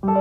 Ya,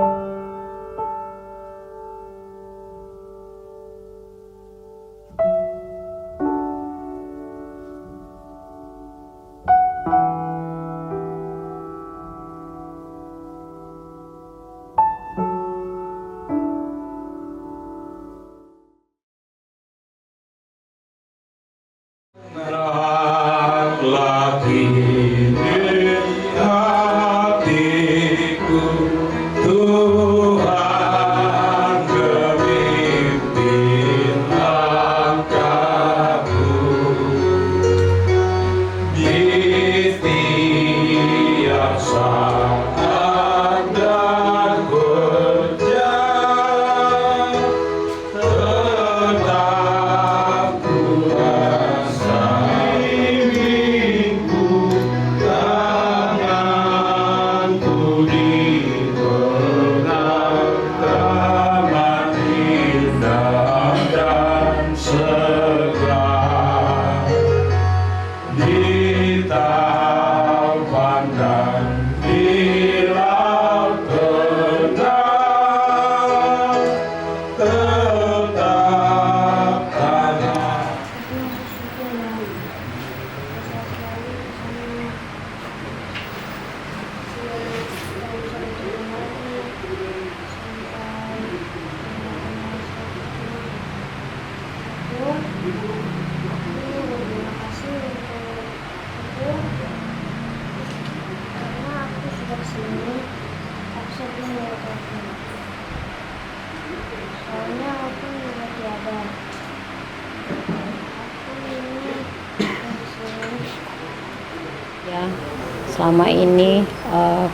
selama ini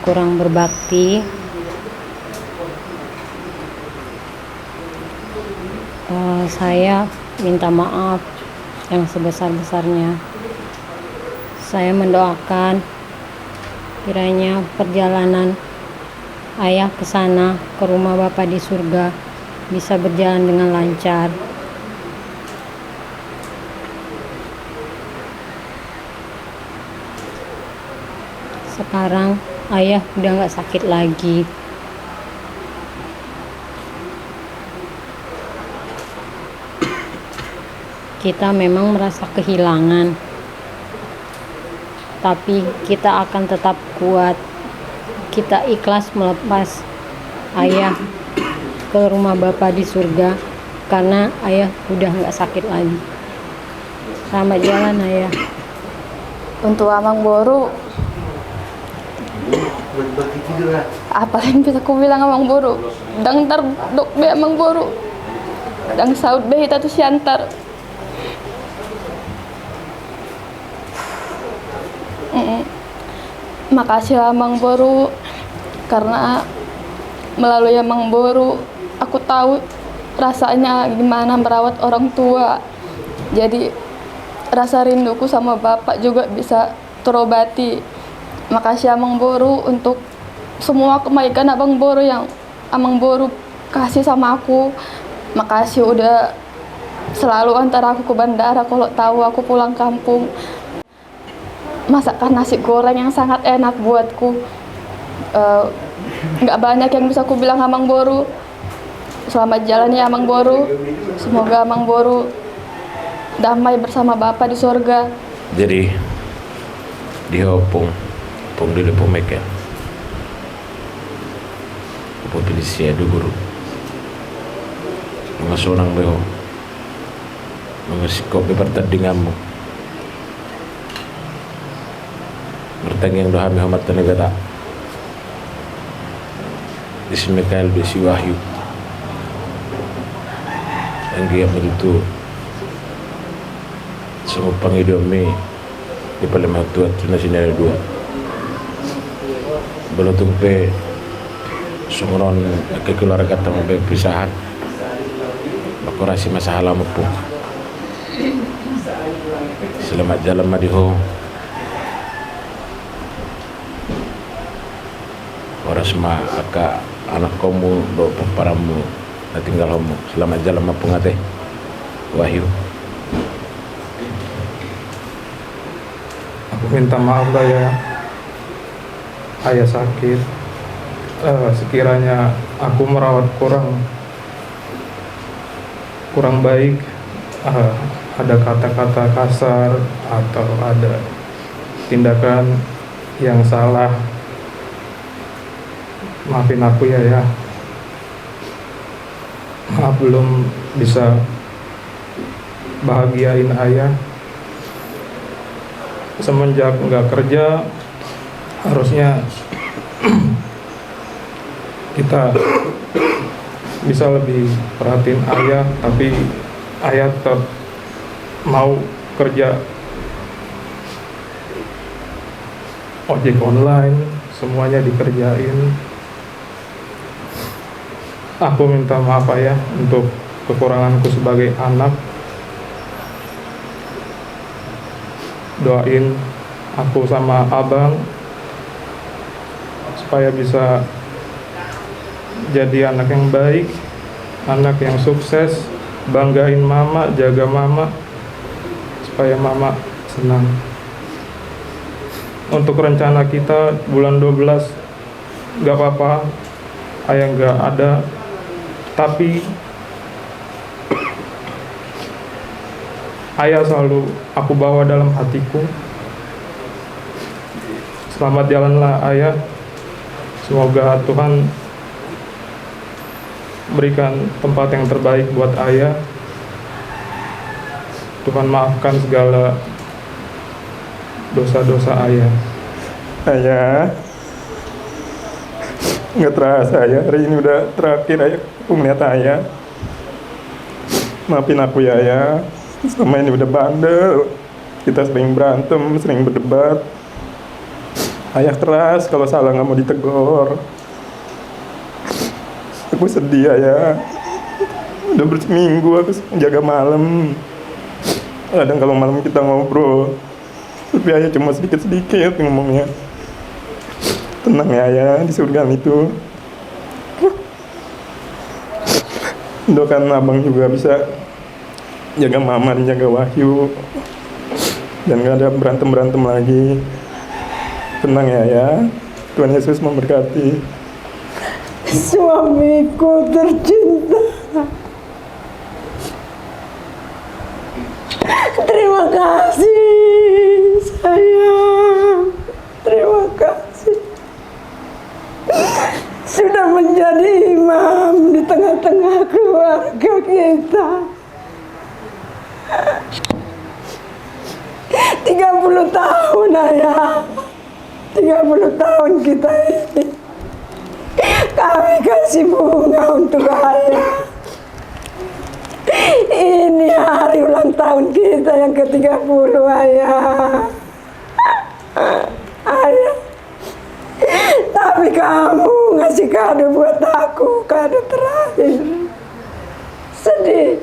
kurang berbakti, saya minta maaf yang sebesar-besarnya. Saya mendoakan kiranya perjalanan ayah ke sana, ke rumah Bapa di surga, bisa berjalan dengan lancar. Sekarang ayah udah gak sakit lagi. Kita memang merasa kehilangan, tapi kita akan tetap kuat. Kita ikhlas melepas ayah ke rumah Bapa di surga karena ayah udah gak sakit lagi. Selamat jalan ayah. Untuk Amang Boru, apa yang bisa ku bilang Amang Boru? Dang tar dok be Amang Boru, dang saud be hita tu siantar. Makasih Amang Boru, karena melalui Amang Boru aku tahu rasanya gimana merawat orang tua. Jadi rasa rinduku sama Bapak juga bisa terobati. Makasih Amang Boru untuk semua kebaikan Abang Boru yang Amang Boru kasih sama aku. Makasih udah selalu antar aku ke bandara kalau tahu aku pulang kampung. Masakan nasi goreng yang sangat enak buatku. Nggak banyak yang bisa aku bilang Amang Boru. Selamat jalan ya Amang Boru. Semoga Amang Boru damai bersama Bapak di surga. Jadi dihopong di depan mereka. Apa pilih saya do guru. Mengasonang beho. Mengasikop bertandinganmu. Bertanding doa Muhammad negara. Isi Mikael besi Wahyu. Yang dia begitu semua pangidome di Parlemen Tua Nasional 2. Belum tuh pe sumron ke keluarga tamu be pisahan. Bakorasi masalah mapu. Selamat jalan madiho. Orang semua aka anak kamu do paramu na tinggal homo. Selamat jalan mapu ngate. Wahyu. Aku minta maaf lah ya, ayah sakit, sekiranya aku merawat kurang baik, ada kata-kata kasar atau ada tindakan yang salah, maafin aku ya. Maaf belum bisa bahagiain ayah. Semenjak nggak kerja, harusnya kita bisa lebih perhatiin ayah, tapi ayah tetap mau kerja ojek online, semuanya dikerjain. Aku minta maaf ayah untuk kekuranganku sebagai anak. Doain aku sama abang supaya bisa jadi anak yang baik, anak yang sukses, banggain mama, jaga mama, supaya mama senang. Untuk rencana kita bulan 12, gak apa-apa ayah gak ada, tapi ayah selalu aku bawa dalam hatiku. Selamat jalanlah ayah. Semoga Tuhan berikan tempat yang terbaik buat ayah. Tuhan maafkan segala dosa-dosa ayah. Ayah, nggak terasa ayah, hari ini udah terakhir ayah aku melihat ayah. Maafin aku ya ayah, selama ini udah bandel, kita sering berantem, sering berdebat. Ayah keras kalau salah nggak mau ditegur. Aku sedih ayah, udah berseminggu aku jaga malam. Kadang kalau malam kita ngobrol, tapi ayah cuma sedikit-sedikit ngomongnya. Tenang ya ayah, di surga itu. Doakan abang juga bisa jaga mama dan jaga Wahyu, dan gak ada berantem-berantem lagi. Tenang ya ayah, Tuhan Yesus memberkati. Suamiku tercinta, terima kasih sayang, terima kasih sudah menjadi imam di tengah-tengah keluarga kita. 30 tahun ayah, 30 tahun kita ini kami kasih bunga untuk ayah. Ini hari ulang tahun kita yang ke-30 ayah. Ayah, tapi kamu ngasih kado buat aku, kado terakhir. Sedih.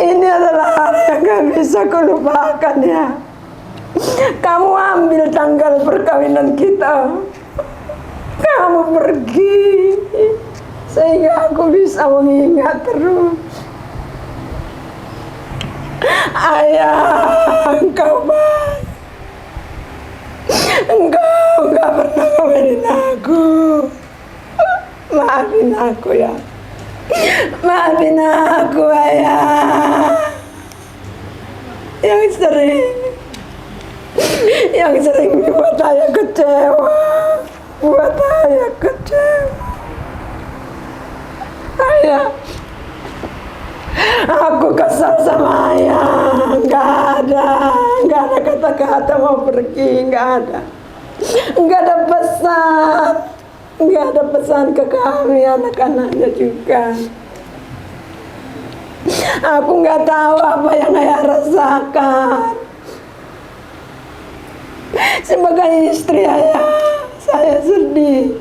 Ini adalah hari yang gak bisa kulupakan ya. Kamu ambil tanggal perkawinan kita, kamu pergi, sehingga aku bisa mengingat terus. Ayah, engkau baik. Engkau gak pernah ngomelin aku. Maafin aku ya. Maafin aku ayah. Yang sering buat ayah kecewa. Buat ayah kecewa. Ayah, aku kesal sama ayah. Gak ada kata-kata mau pergi, gak ada pesan ke kami anak-anaknya juga. Aku gak tahu apa yang ayah rasakan. Sebagai istri ayah, saya sedih.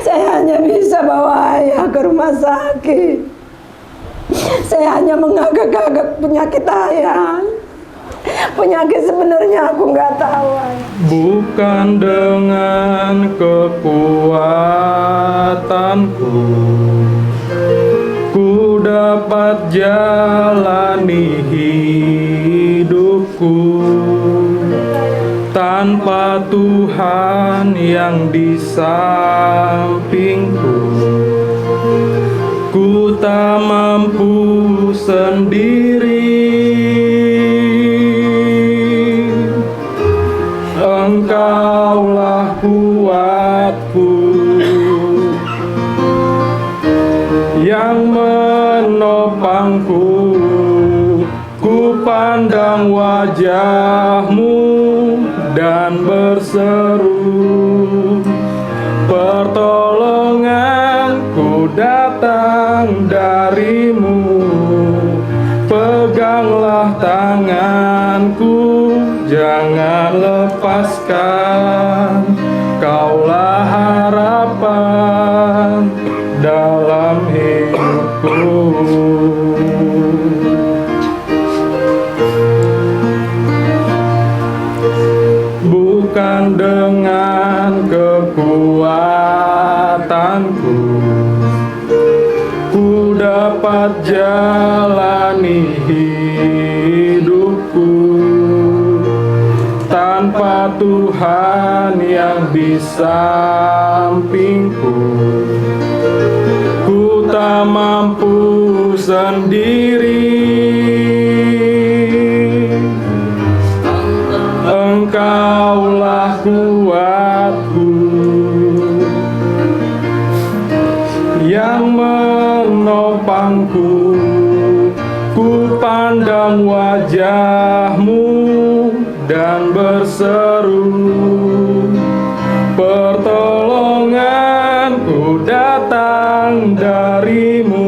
Saya hanya bisa bawa ayah ke rumah sakit. Saya hanya mengagak-agak penyakit ayah. Penyakit sebenarnya aku nggak tahu ayah. Bukan dengan kekuatanku ku dapat jalani hidupku, Tanpa Tuhan yang di sampingku, ku tak mampu sendiri. Engkaulah kuatku yang menopangku. Ku pandang wajah-Mu dan berseru, pertolonganku datang dari-Mu. Peganglah tanganku, jangan lepaskan. Kaulah harapan dalam hidupku. Bukan dengan kekuatanku ku dapat jalani hidupku. Tanpa Tuhan yang di sampingku, ku tak mampu sendiri. Engkaulah kuatku yang menopangku. Ku pandang wajah-Mu dan berseru, pertolonganku datang dari-Mu.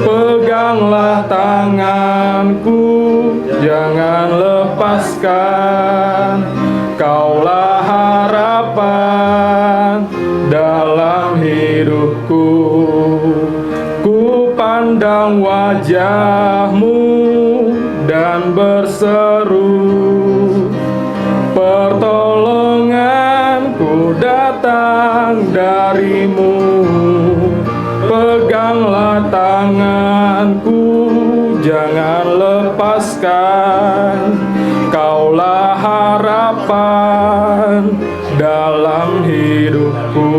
Peganglah tanganku, jangan lepaskan. Kaulah harapan dalam hidupku. Ku pandang wajah-Mu dan berseru, pertolonganku datang dari-Mu. Peganglah tanganku, jangan lepaskan. Kaulah harapan dalam hidupku.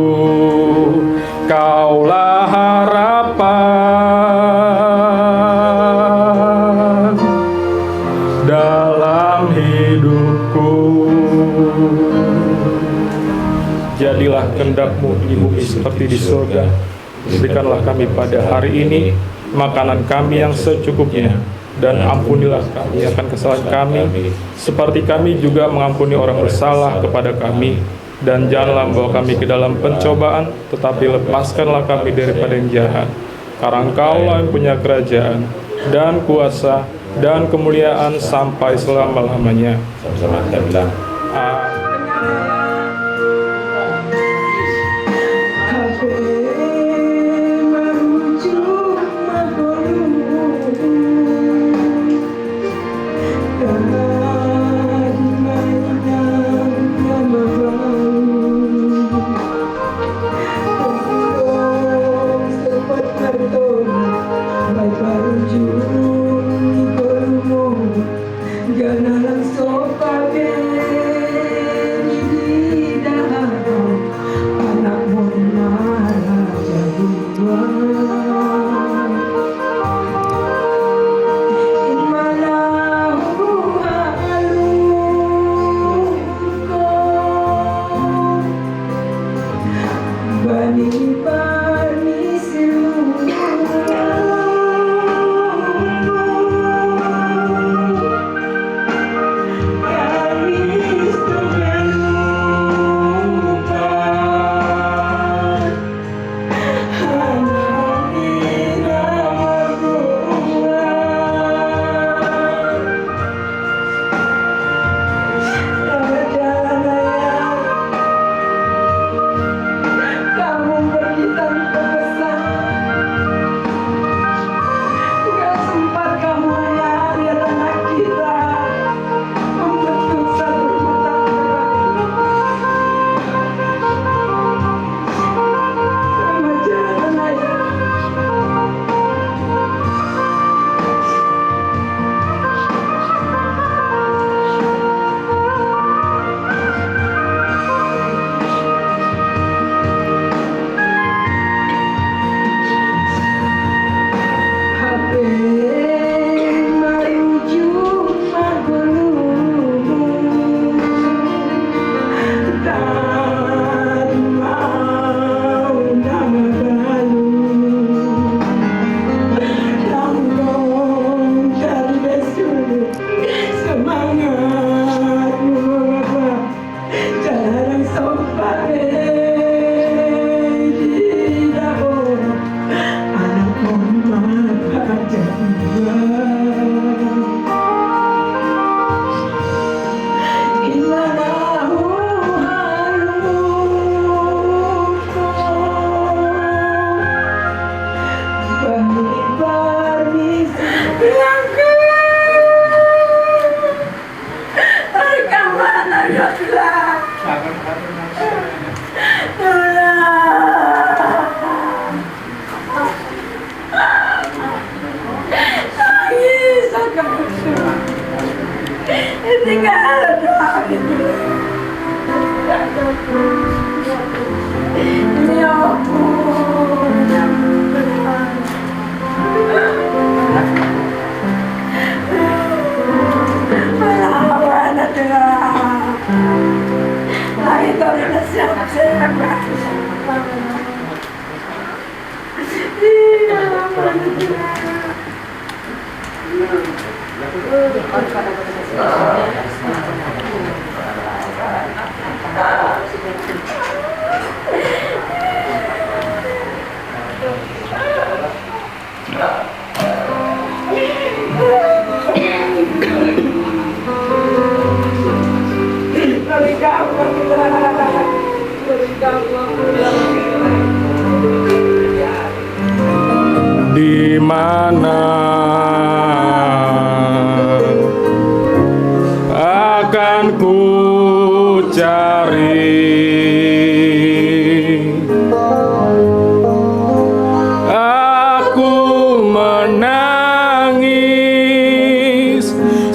Kaulah harapan dalam hidupku. Jadilah kehendak-Mu di bumi seperti di surga. Berikanlah kami pada hari ini makanan kami yang secukupnya, dan ampunilah kami akan kesalahan kami, seperti kami juga mengampuni orang bersalah kepada kami. Dan janganlah membawa kami ke dalam pencobaan, tetapi lepaskanlah kami daripada yang jahat. Karena Engkaulah yang punya kerajaan, dan kuasa, dan kemuliaan sampai selama-lamanya. Sama-sama kita bilang, Kamu pergi tanpa Di mana akan ku cari aku menangis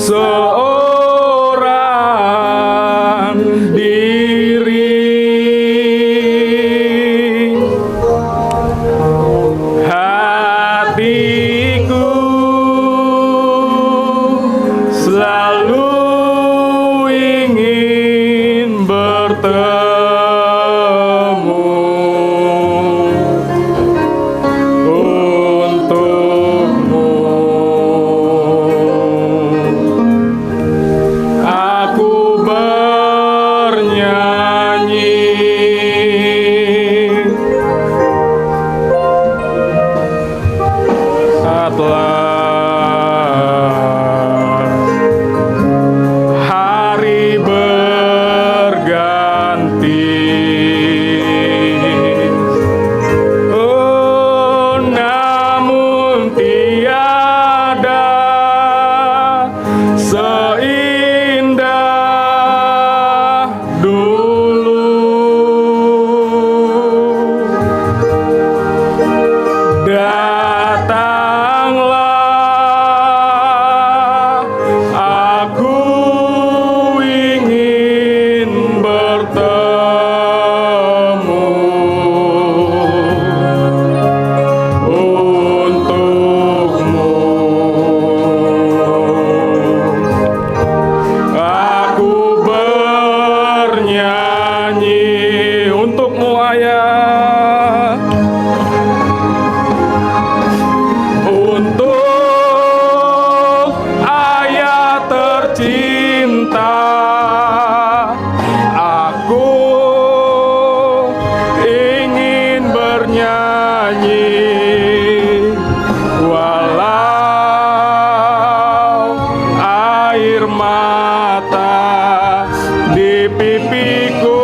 seorang diri. Hatiku selalu ingin bertemu untukmu. Aku bernyanyi saatlah hari berganti. Oh, namun tiada seindah dulu. Datanglah, aku ingin bertemu untukmu. Aku bernyanyi untukmu, Ayah. Untuk ayah tercinta, aku ingin bernyanyi walau air mata di pipiku.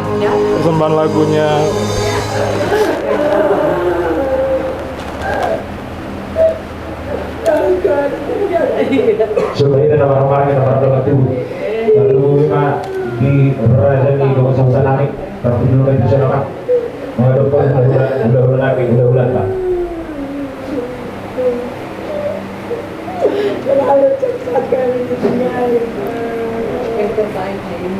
Persembahan lagunya supaya kita bareng-bareng kita berdoa tubuh. Lalu lima di berada di bawah sama langit. Tapi dulu itu siapa? Menghadapkan udah lagi, udah Pak. Selalu cepat kami ditinggali. Yang terbaik ini.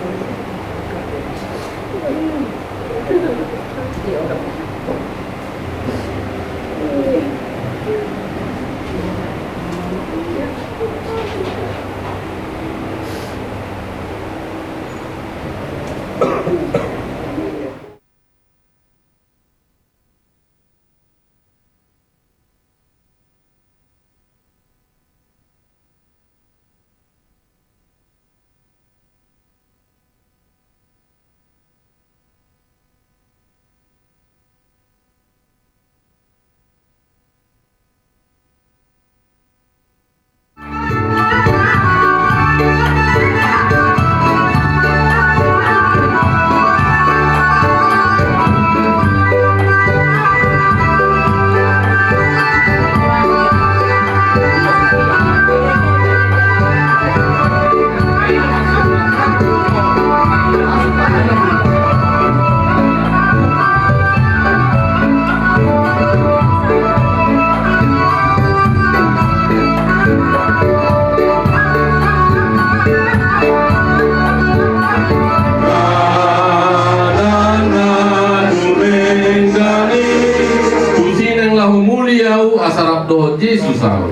Asarap doh Yesus au.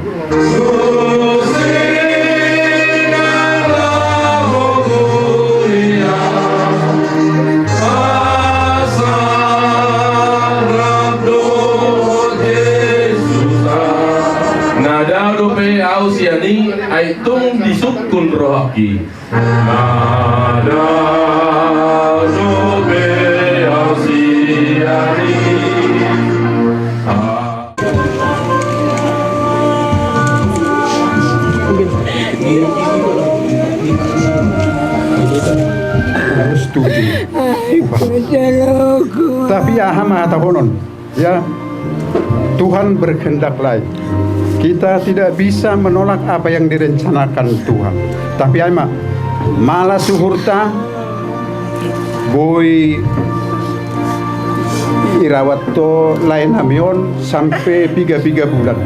Nada dope au siani aitung disukun rohaki. Nada dope au siani. Setuju. Tapi aham tahonon, ya Tuhan berkehendak lain. Kita tidak bisa menolak apa yang direncanakan Tuhan. Tapi ama malah suhurta boy irawat to lain amion sampai 3 bulan.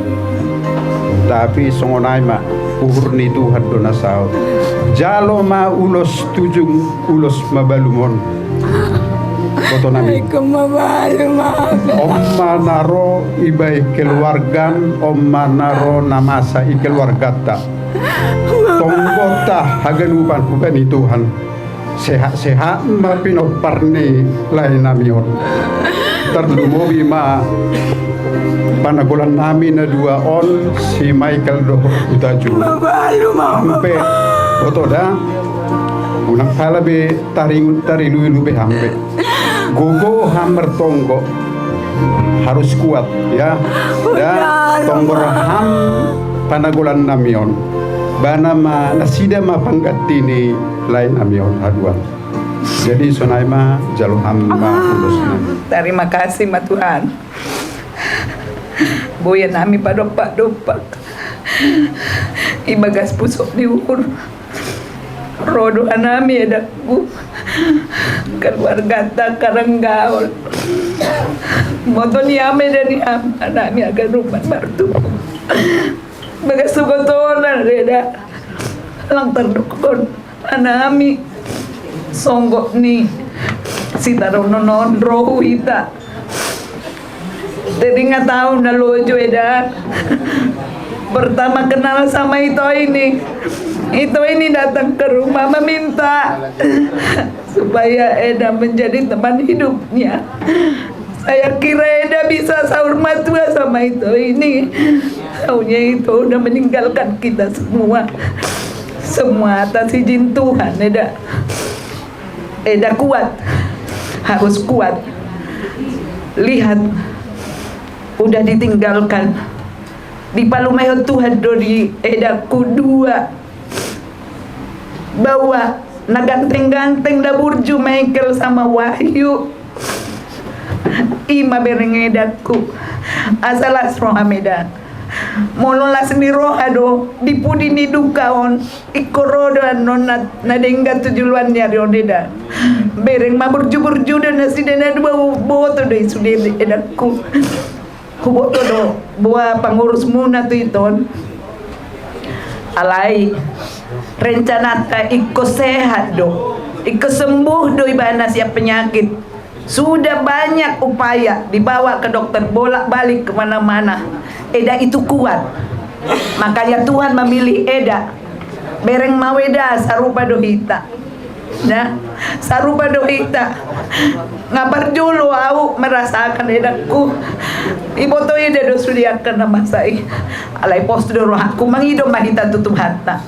Tapi songonai ma uhurni Tuhan dona sao. Jalo ma ulos tujung ulos mabalumon. Foto nami. Omma naro ibai keluargan, omma naro namasa i keluargata. Tonggota haganupan bukan Tuhan. Sehat-sehat ma pinoparni lain namion. Terlumobi ma panagulan namin na 2 on si Michael Dohor Utaju. Sampai foto dah unang pala be tarilu be hambe gogo hammer tonggo harus kuat ya dan tonggor ham panagulan namion bana ma nasida ma panggatini lain namion haduan jadi sonai ma jalu hamba ulusna. Terima kasih ma Tuhan. Boya nami padopak ibagas pusok diukur rodo anami edaku keluarga tak karanggaul moto ni ame dan ni anami agar rumah martu bagas sugotona reda lang terdukon anami songgok ni si tarononon rohu ita jadi nggak tahu na lojo eda pertama kenal sama itu ini datang ke rumah meminta supaya Eda menjadi teman hidupnya. Saya kira Eda bisa sahur matua sama itu ini. Taunya itu udah meninggalkan kita semua atas izin Tuhan. Eda kuat, harus kuat. Lihat, udah ditinggalkan di Palumayo Tuhan dari Eda kedua bawa na ganteng-ganteng da Burju Michael sama Wahyu. Ima berengedaku asalas roha medan mololas ni roha do dipudi ni dukaon ikorodo non nadengga tujuluan ya rodeda bereng ma burju dan nasi dana dua boto do sude edaku kuboto do buah pengurus muna tu iton alai rencana ta iko sehat do iko sembuh do ibana siap penyakit. Sudah banyak upaya dibawa ke dokter bolak-balik kemana-mana. Eda itu kuat. Makanya Tuhan memilih Eda. Bereng maweda sarupa dohita. Nah, sarupa dohita. Ngabar dulu aku merasakan edaku. Iboto Eda do sudiakan nama saya. Alai pos do aku mangidom mahita tutup hata.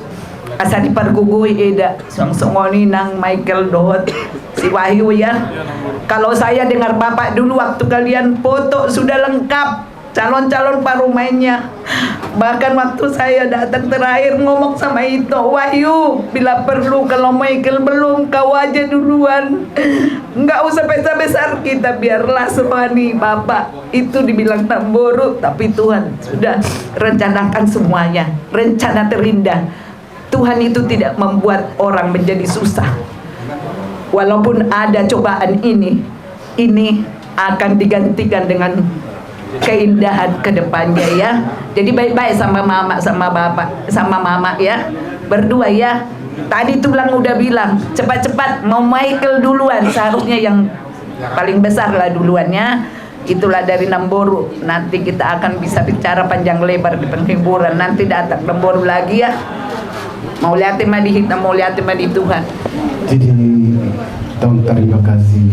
Asa dipargugui Eda song-songoni nang Michael Dohot si Wahyu ya. Kalau saya dengar Bapak dulu waktu kalian foto sudah lengkap calon-calon parumainya. Bahkan waktu saya datang terakhir ngomong sama itu, Wahyu bila perlu kalau Michael belum kau aja duluan. Nggak usah besar-besar kita biarlah rohani Bapak itu dibilang Tamboro tapi Tuhan sudah rencanakan semuanya. Rencana terindah. Tuhan itu tidak membuat orang menjadi susah. Walaupun ada cobaan ini akan digantikan dengan keindahan ke depannya ya. Jadi baik-baik sama mama, sama bapak, sama mama ya. Berdua ya. Tadi tulang udah bilang, cepat-cepat mau Michael duluan. Seharusnya yang paling besar lah duluannya. Itulah dari Namboro. Nanti kita akan bisa bicara panjang lebar di penghiburan. Nanti datang Namboro lagi ya. Mau lihat di hitam, mau lihat di Tuhan. Jadi tahun terima kasih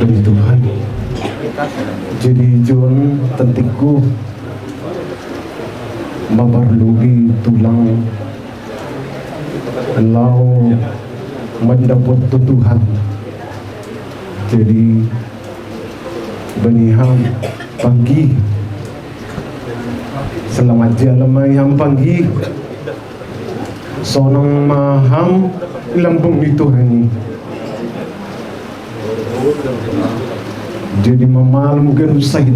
demi Tuhan. Jadi John tentiku mabarlugi tulang lau mendapat Tuhan. Jadi beniham pagi selamat jalan yang pagi. Sonang maham lambung itu ini. Jadi malam gen sakit.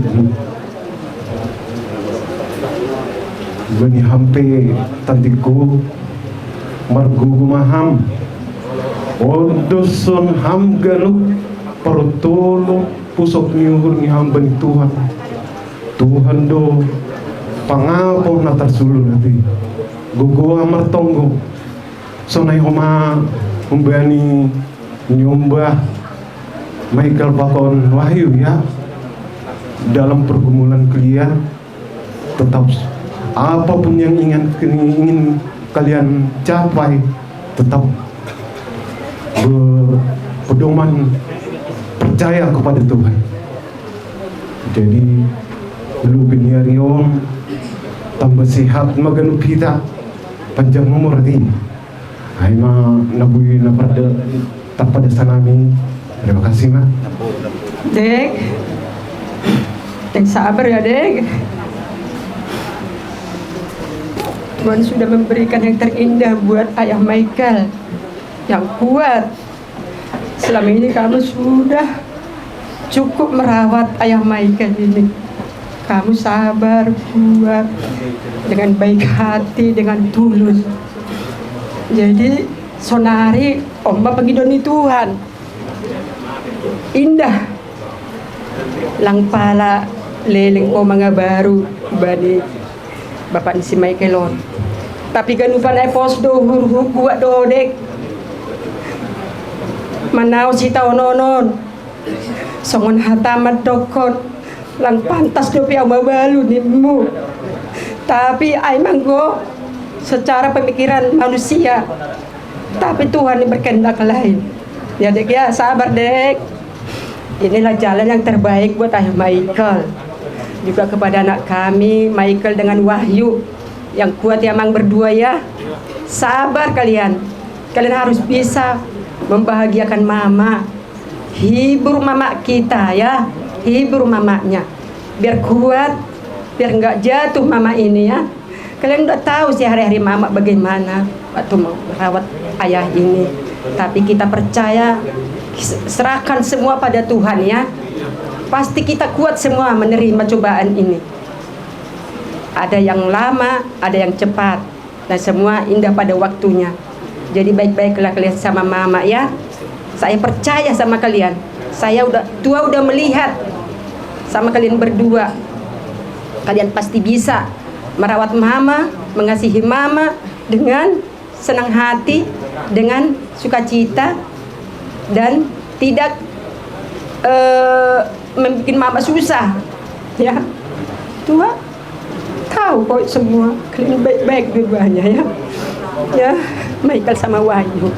Bani hampe tantiku margu maham. Odoson ham galuk perutolo pusok niuhur ni ham bani Tuhan. Tuhan do pangapon na tarsulu nanti. Gugu amar tonggo sonai homa membani nyombah Michael Pakon Wahyu ya. Dalam pergumulan kalian tetap apapun yang ingin kalian capai tetap berpedoman percaya kepada Tuhan. Jadi lu biniarion tambah sehat magan kita panjang umur di Aima nabui napada tapada sanami. Terima kasih Ma. Dek, yang sabar ya Dek. Tuhan sudah memberikan yang terindah buat ayah Michael yang kuat. Selama ini kamu sudah cukup merawat ayah Michael ini. Kamu sabar, kuat, dengan baik hati, dengan tulus. Jadi sonari omba pengidoni Tuhan indah lang pala leleng ko mga baru bani bapak ni si Michaelon. Tapi ganupan ay posdo hurhuk buat dodek manaw si taononon songon hatamat dokon lang pantas do piaw mabalu nimu. Tapi ay manggo secara pemikiran manusia, tapi Tuhan yang berkehendak lain. Ya Dek ya, sabar Dek. Inilah jalan yang terbaik buat ayah Michael. Juga kepada anak kami, Michael dengan Wahyu. Yang kuat ya mang berdua ya. Sabar kalian. Kalian harus bisa membahagiakan mama. Hibur mama kita ya. Hibur mamanya. Biar kuat, biar nggak jatuh mama ini ya. Kalian udah tahu sih hari-hari mama bagaimana waktu merawat ayah ini. Tapi kita percaya, serahkan semua pada Tuhan ya. Pasti kita kuat semua menerima cobaan ini. Ada yang lama, ada yang cepat, dan semua indah pada waktunya. Jadi baik-baiklah kalian sama mama ya. Saya percaya sama kalian. Saya udah melihat sama kalian berdua. Kalian pasti bisa merawat mama, mengasihi mama dengan senang hati, dengan sukacita, dan tidak membuat mama susah. Ya, Tuhan tahu kok semua. Kalian baik-baik dua-duanya ya. Ya, Michael sama Wahyu.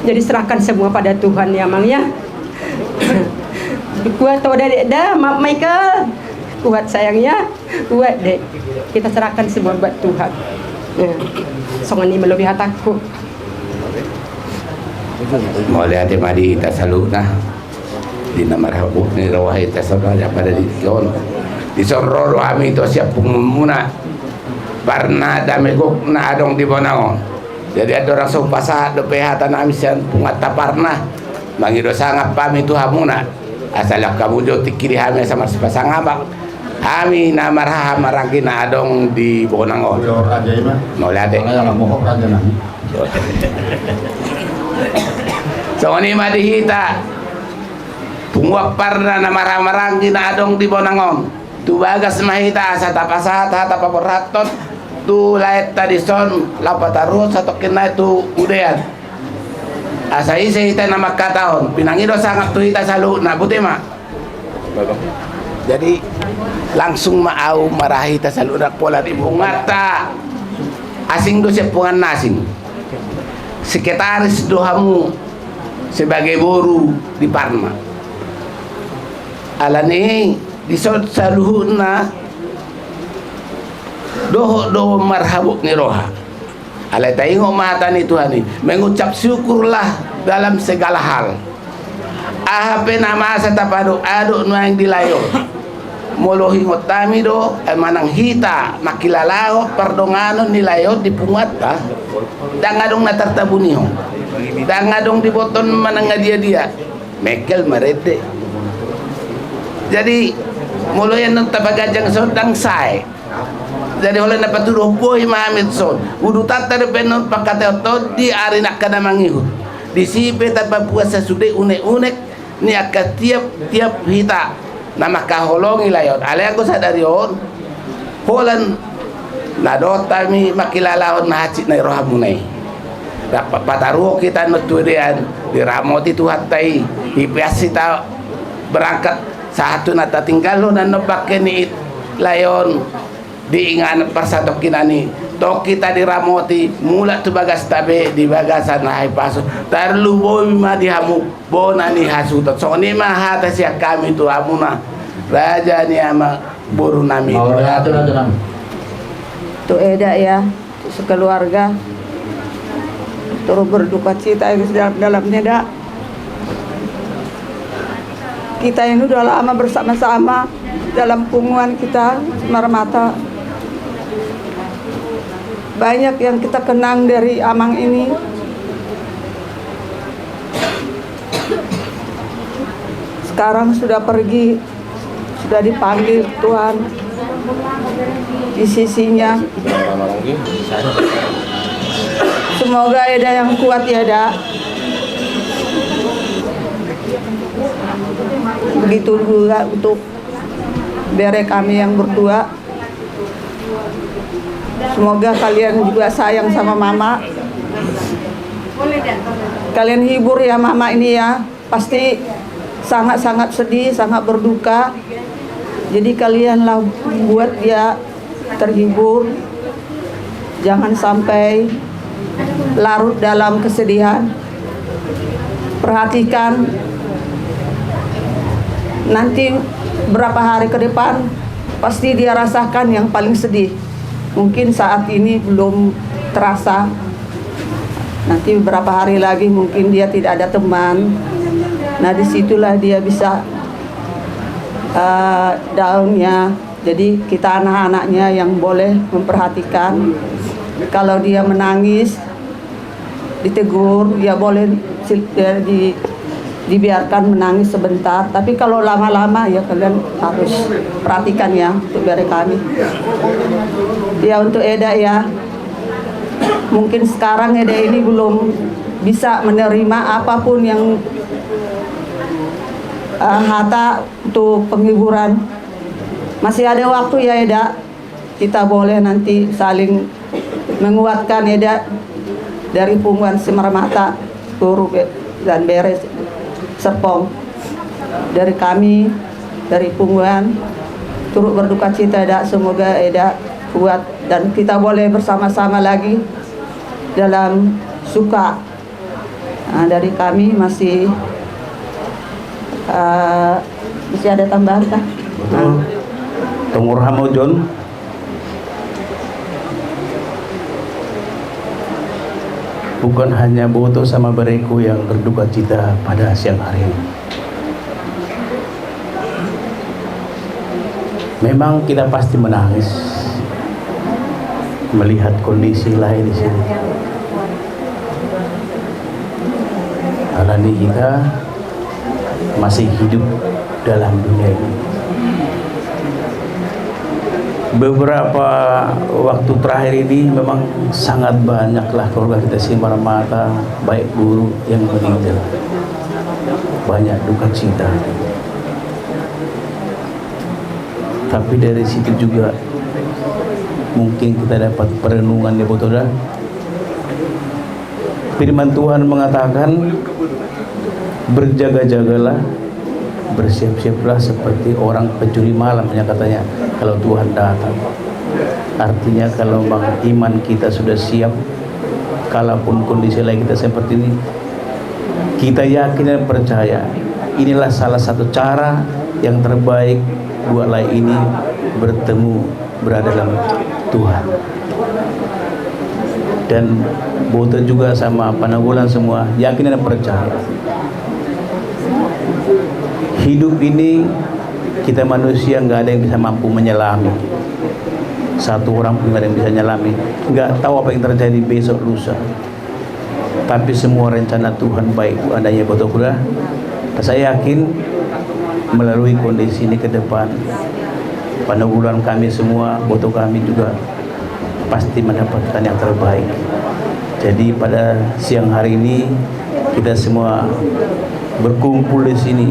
Jadi serahkan semua pada Tuhan ya, Mang ya. Kuat atau Dek dah, Michael. Kuat sayangnya, kuat Dek. Kita serahkan semua buat Tuhan. Ya. Songan ini melebihi hataku. Mulai hati madi kita selalu nah di nama rabu ni rawai kita selalu pada di kion di sororo kami itu siap pengumuna karena damegok na adong di Bonangon. Jadi ada orang sumpah do pehatan amisian pungata parna mangido sangap pami tu hamuna asalak kamu jo tikiri hami sama sepasangabak kami nama raha marangki na adong di Bonangon. Mulai hati so ni madihita tungwak parna na marang-marang ginadong di Bonangon tu bagas mahita sa tapasat hata paporatot tu laet tadison lapataru sa tokin na tu udean asa isi hita na magkataon pinangido sangat tu hita sa na buti ma jadi langsung maaw marahita sa na pola di bungata asing do siya pungan nasing sekretaris dohamu sebagai boru di Parma. Alani di saluhuna doho marhabuk ni roha. Alai taingo mata ni Tuhan ni mengucap syukurlah dalam segala hal. Ahape nama sa tapado ado no yang dilayo. Molohi ngotami do manang hita makilalao pardongano nilayo di pungata. Dangadong natartabuniho. Dangadong di boton mananga dia Mekel marete. Jadi mulai nang tabagajang sodang sai. Jadi oleh na paturuh boy mahamit son. Udu tata de penon pakate di ari nak kada mangihu. Di sipe tapapuasa sude unek-unek ni akat tiap hita nama kaholongi layon. Ale aku sadari on. Holan nadota mi makilalaon na hacit na rohamunay. Dapat pataruh kita nutudian di ramoti Tuhan tai ipias kita berangkat satu nata tinggal lo dan pakai ni layon diingat persatok kinani tok kita di ramoti mula tu bagas tabe di bagasan hai pasu tarlu boy ma dihamu bonani hasutot so ni mah hata sia kami tu amuna raja ni ama boru nami Tu Eda ya, sekeluarga turut berduka cita itu dalamnya dak. Kita ini udah lama bersama-sama dalam punguan kita Marmata. Banyak yang kita kenang dari Amang ini. Sekarang sudah pergi, sudah dipanggil Tuhan di sisinya. Semoga Eda yang kuat ya dak. Begitu juga untuk bere kami yang berdua. Semoga kalian juga sayang sama mama. Kalian hibur ya mama ini ya. Pasti sangat-sangat sedih, sangat berduka. Jadi kalianlah buat dia terhibur. Jangan sampai larut dalam kesedihan. Perhatikan nanti berapa hari ke depan pasti dia rasakan yang paling sedih. Mungkin saat ini belum terasa. Nanti beberapa hari lagi mungkin dia tidak ada teman. Nah disitulah dia bisa down-nya, Jadi kita anak-anaknya yang boleh memperhatikan. Kalau dia menangis, ditegur, ya boleh dibiarkan menangis sebentar. Tapi kalau lama-lama ya kalian harus perhatikan ya untuk biar kami. Ya untuk Eda ya, mungkin sekarang Eda ini belum bisa menerima apapun yang Hatta untuk penghiburan. Masih ada waktu ya Eda, kita boleh nanti saling menguatkan Eda dari Punggungan Semarmata, Turu dan Beres Serpong. Dari kami, dari Punggungan, turut berduka cita Eda, semoga Eda kuat dan kita boleh bersama-sama lagi dalam suka. Nah, dari kami masih ada tambahan kah? Tunggu Rahmudun. Bukan hanya Boto sama Bereku yang berduka cita pada siang hari ini. Memang kita pasti menangis melihat kondisi lain di sini. Karena kita masih hidup dalam dunia ini. Beberapa waktu terakhir ini memang sangat banyaklah keluarga kita Semarmata, baik guru yang meninggal. Banyak duka cita. Tapi dari situ juga mungkin kita dapat perenungan ya betul. Firman Tuhan mengatakan, berjaga-jagalah, bersiap-siaplah seperti orang pencuri malam, ya katanya, kalau Tuhan datang. Artinya kalau iman kita sudah siap, kalaupun kondisi lain kita seperti ini, kita yakin dan percaya inilah salah satu cara yang terbaik dua lain ini bertemu, berada dalam Tuhan. Dan Boto juga sama Pananggulan semua yakin dan percaya hidup ini kita manusia nggak ada yang bisa mampu menyelami. Satu orang pun nggak ada yang bisa nyelami. Nggak tahu apa yang terjadi besok lusa. Tapi semua rencana Tuhan baik adanya Boto Kuda. Saya yakin melalui kondisi ini ke depan, Pananggulan kami semua, Boto kami juga pasti mendapatkan yang terbaik. Jadi pada siang hari ini kita semua berkumpul di sini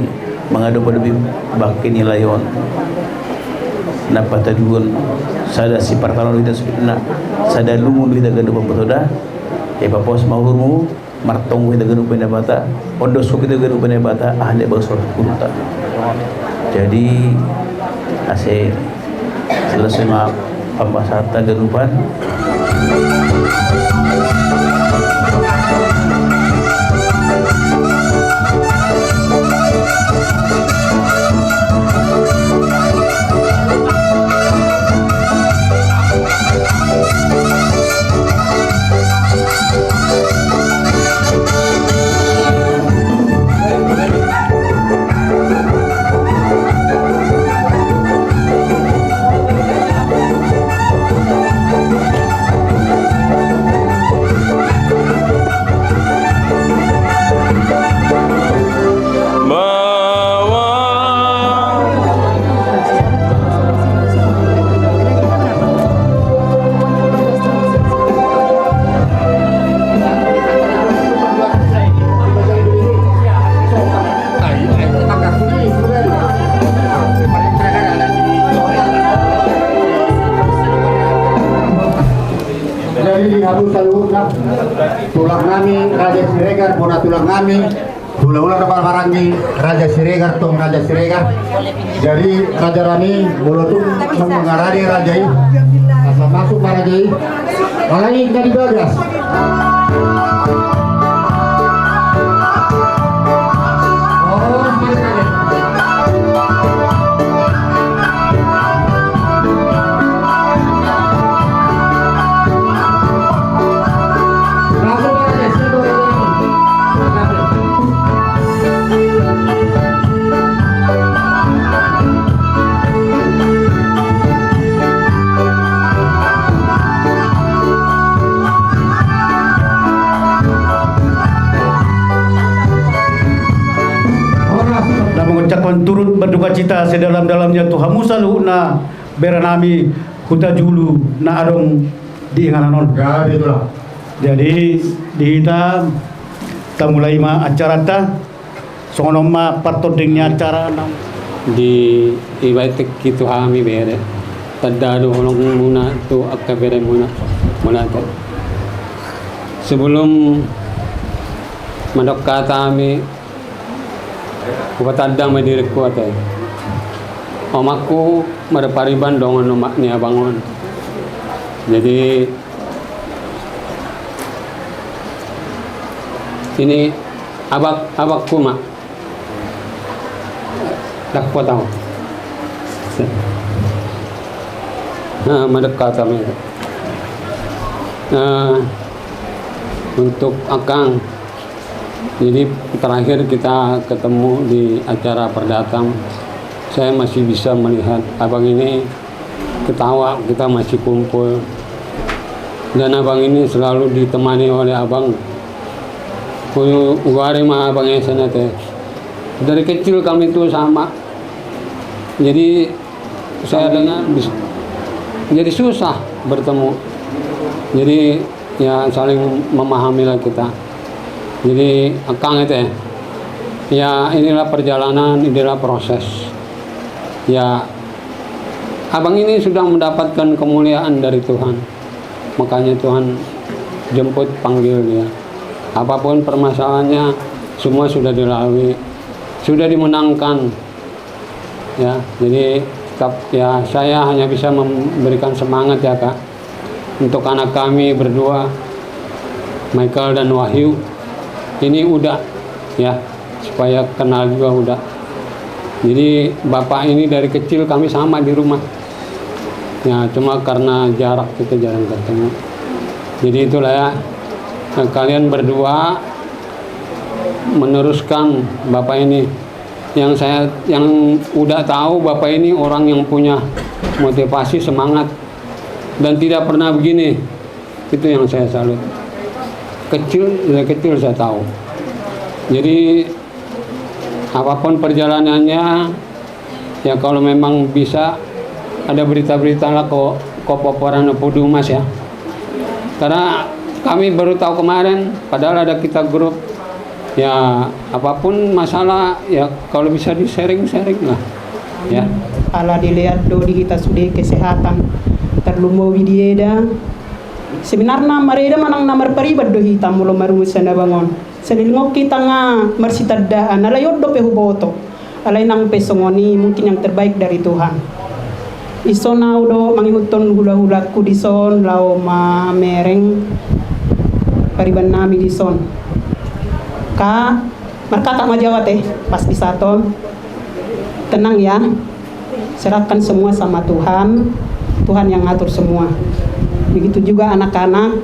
menghadap lebih bakini layon. Napa taduon sada si partalon kita nak sada lumu kita gadu pempotoda. Papos mahurmu martong kita gadu pendapata. Ondosko kita gadu pendapata ahli basur kuruta. Jadi ase selesai pembasata gadupan. Tulang nami Raja Siregar, bona tulang nami ulang-ulang dapat barangi Raja Siregar, tong Raja Siregar. Jadi Raja Rani bolotung mengaradi Raja ini asal masuk Raja ini malah ini kita dibagas. mengucapkan turut berduka cita sedalam-dalamnya Tuhan Musa luhuna beranami huta julu na adong di ingananon. Jadi di kita mulai ma acara ta songono ma patodingnya acara di ibaitik gitu kami bere tadado holong muna tu akabere muna ta sebelum madok kami kupatadang madiri kuat omaku madapariban dongon omak ni abangon jadi ini abakku mak tak kuat tahu. Nah, mendekat kami. Untuk Akang, jadi terakhir kita ketemu di acara perdatang, saya masih bisa melihat abang ini ketawa, kita masih kumpul, dan abang ini selalu ditemani oleh abang. Uwari mah abangnya sana teh. Dari kecil kami itu sama. Jadi saya dengar jadi susah bertemu. Jadi ya saling memahami lah kita. Jadi Akang itu ya inilah perjalanan, inilah proses. Ya abang ini sudah mendapatkan kemuliaan dari Tuhan. Makanya Tuhan jemput panggil dia. Apapun permasalahannya semua sudah dilalui, sudah dimenangkan. Ya, jadi tetap ya saya hanya bisa memberikan semangat ya Kak untuk anak kami berdua Michael dan Wahyu ini udah ya supaya kenal juga udah. Jadi bapak ini dari kecil kami sama di rumah ya, cuma karena jarak kita jarang ketemu. Jadi itulah ya, nah, kalian berdua meneruskan bapak ini. Yang udah tahu bapak ini orang yang punya motivasi, semangat, dan tidak pernah begini. Itu yang saya salut. Dari kecil saya tahu. Jadi apapun perjalanannya, ya kalau memang bisa ada berita-berita lah kok poporan Pudu Mas ya. Karena kami baru tahu kemarin, padahal ada kita grup. Ya apapun masalah ya kalau bisa di sharing lah ya. Ala dilihat do di kita sudah kesehatan terlumo widieda sebenarnya mereka manang nomor peribad do hitam mulo marumus na bangon senilngok kita nga marsitadaan ala yoddo pe huboto alay nang pesongoni mungkin yang terbaik dari Tuhan. Isona do mangihuton hula-hulaku dison lao ma mereng pariban nami dison Kak, mereka tak majawat pas di saton. Tenang ya, serahkan semua sama Tuhan. Tuhan yang ngatur semua. Begitu juga anak-anak,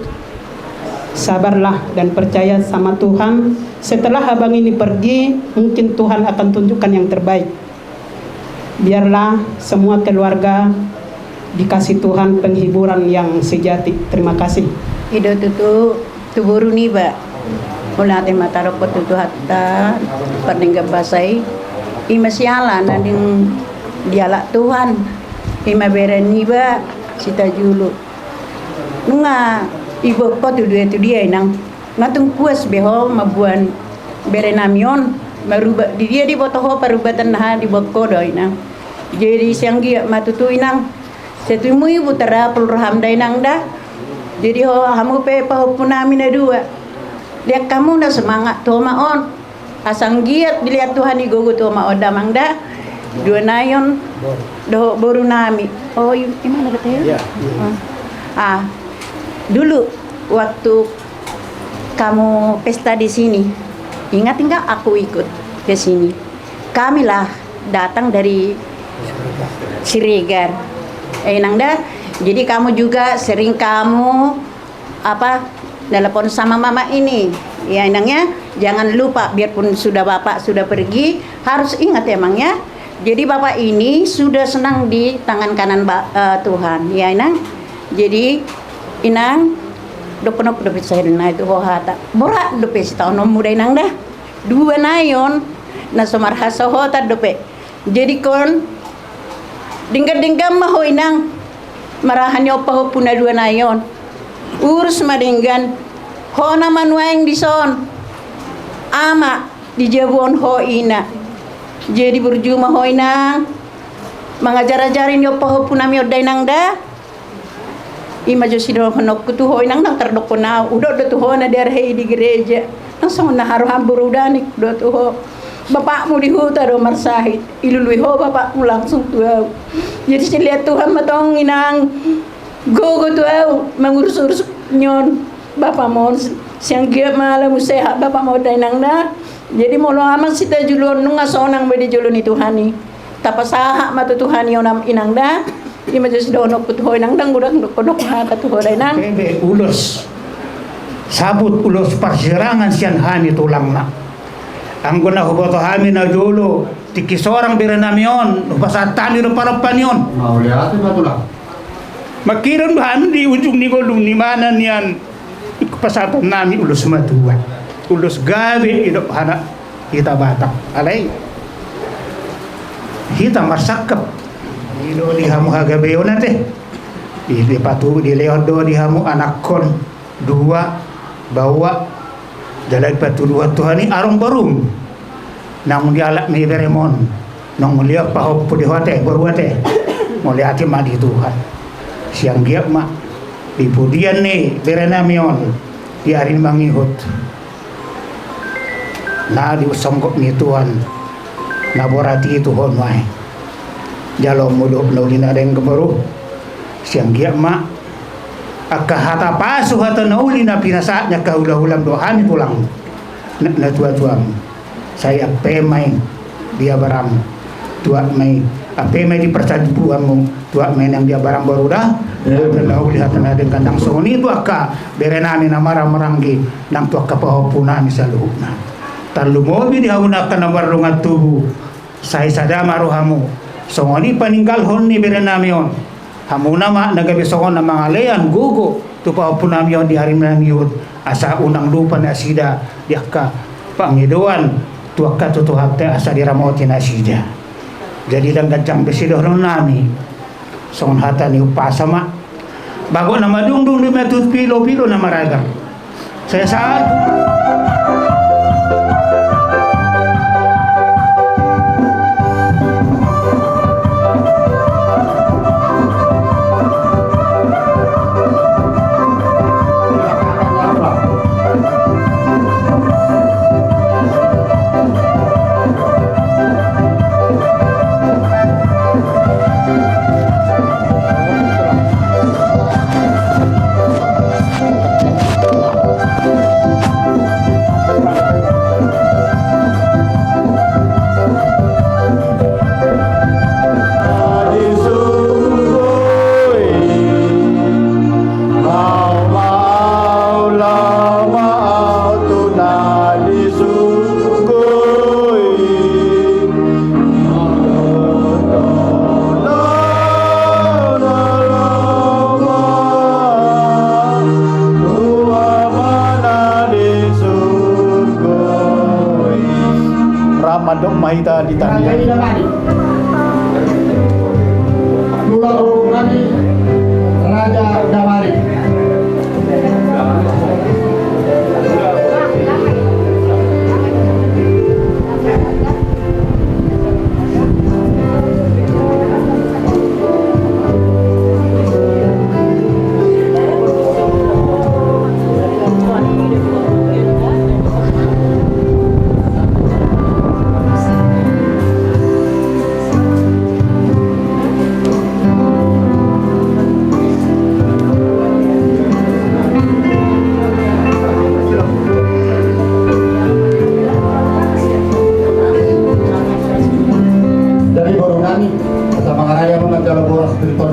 sabarlah dan percaya sama Tuhan. Setelah abang ini pergi, mungkin Tuhan akan tunjukkan yang terbaik. Biarlah semua keluarga dikasih Tuhan penghiburan yang sejati. Terima kasih. Ido tutu tuburu nih, Mbak. Mula ate matarok tutu hatta perningga basai imasiala nading dialak Tuhan ima berani ba cita julu nunga ibu ko tu dia nang ngatung puas beho mabuan berenamion maruba dia di botoho parubatan ha di bokko doi nang jadi siang dia matutu inang setumu ibu tara pulraham dai nang dah jadi ho hamu pe pahopunami na dua. Lihat kamu udah semangat tuh maon asang giat dilihat Tuhan igogo tuh ma oda mangda dua nayon do baru nami oh gimana katanya dulu waktu kamu pesta di sini ingat enggak aku ikut ke sini kami lah datang dari Siregar nangda jadi kamu juga sering kamu telepon sama mama ini ya enangnya jangan lupa biarpun sudah bapak sudah pergi harus ingat emangnya jadi bapak ini sudah senang di tangan kanan Tuhan ya inang jadi inang dopenok dopet saya itu hohata borak dopet tahun muda inang dah dua nayon na sumarhasa ho tadope. Jadi kon dingga mahoinang marahan yo pa ho puna dua nayon. Urus madinggan ho naman waing dison. Ama di jabon ho ina. Jadi berjuma ho inang mangajar-ajarin yo pa ho puna mi oday nang da. Ima jo sido honok kutu ho inang nang terdoko na udo do tuho na derhe di gereja. Nang song na haruhan burudanik do tuho. Bapakmu di hutan do marsahid ilului ho bapakmu langsung tuau. Jadi saya lihat Tuhan matong inang gogo tuau mengurus-urus nyon bapak mohon siang giat malam sehat bapak mau dainang na. Jadi molo aman sita julun nunga sonang bedi julun itu hani. Tapasaha matu Tuhan yonam inang da. Di majus donok putuhoy nang dang gudang kodok ha katuhoy dainang. Bebe ulos sabut ulos persirangan sian hani tulang na. Ang guna huboto hami na jolo tiki sorang berenamion upasatani no parapan yon. Mau lihat itu tulang. Makiran bahan di ujung ni golong ni mana niyan pasatan nami ulos matua. Ulos gawe idop hana kita batak. Alay. Kita marsakap. Ilo lihamu hagabeyo nate. Ili patu di leodo dihamu anak kon dua bawa dalag patuluan Tuhani arong barum nang dialak mi beremon nang mulia pahop pudi hote berwate mulia ati madi Tuhan siang giap ma di pudian ni berenamion di arin mangihut na di usonggok ni Tuhan na borati Tuhan wae jalo mudok naulina deng kebaru siang giap ma akahata pasu hata nauli na pinasaatnya kaulah-ulam dohan pulang na tua-tuang saya pemai dia barang tua mai apemai di persaduanmu tua mai yang dia barang baru dah nauli hata na dengan kandang soni tu akka berenami na marang-maranggi nang tu akka pahopuna misaluna talu mobi dihauna kana warungan tubuh saya sadama rohamu songoni paninggal honni berenamion hamuna ma nagabisokon na mga leyan gugo tupa po namin di harim na yun asa unang lupa na asida di akka pangiduan tu akka tutuhate asa di ramoti na asida jadi lang gajang besido ron nami songon hata ni upasa ma bago na madungdung di metut pilo-pilo na maragang saya saat Madok mahita di tanah. Dua orang Raja Damari.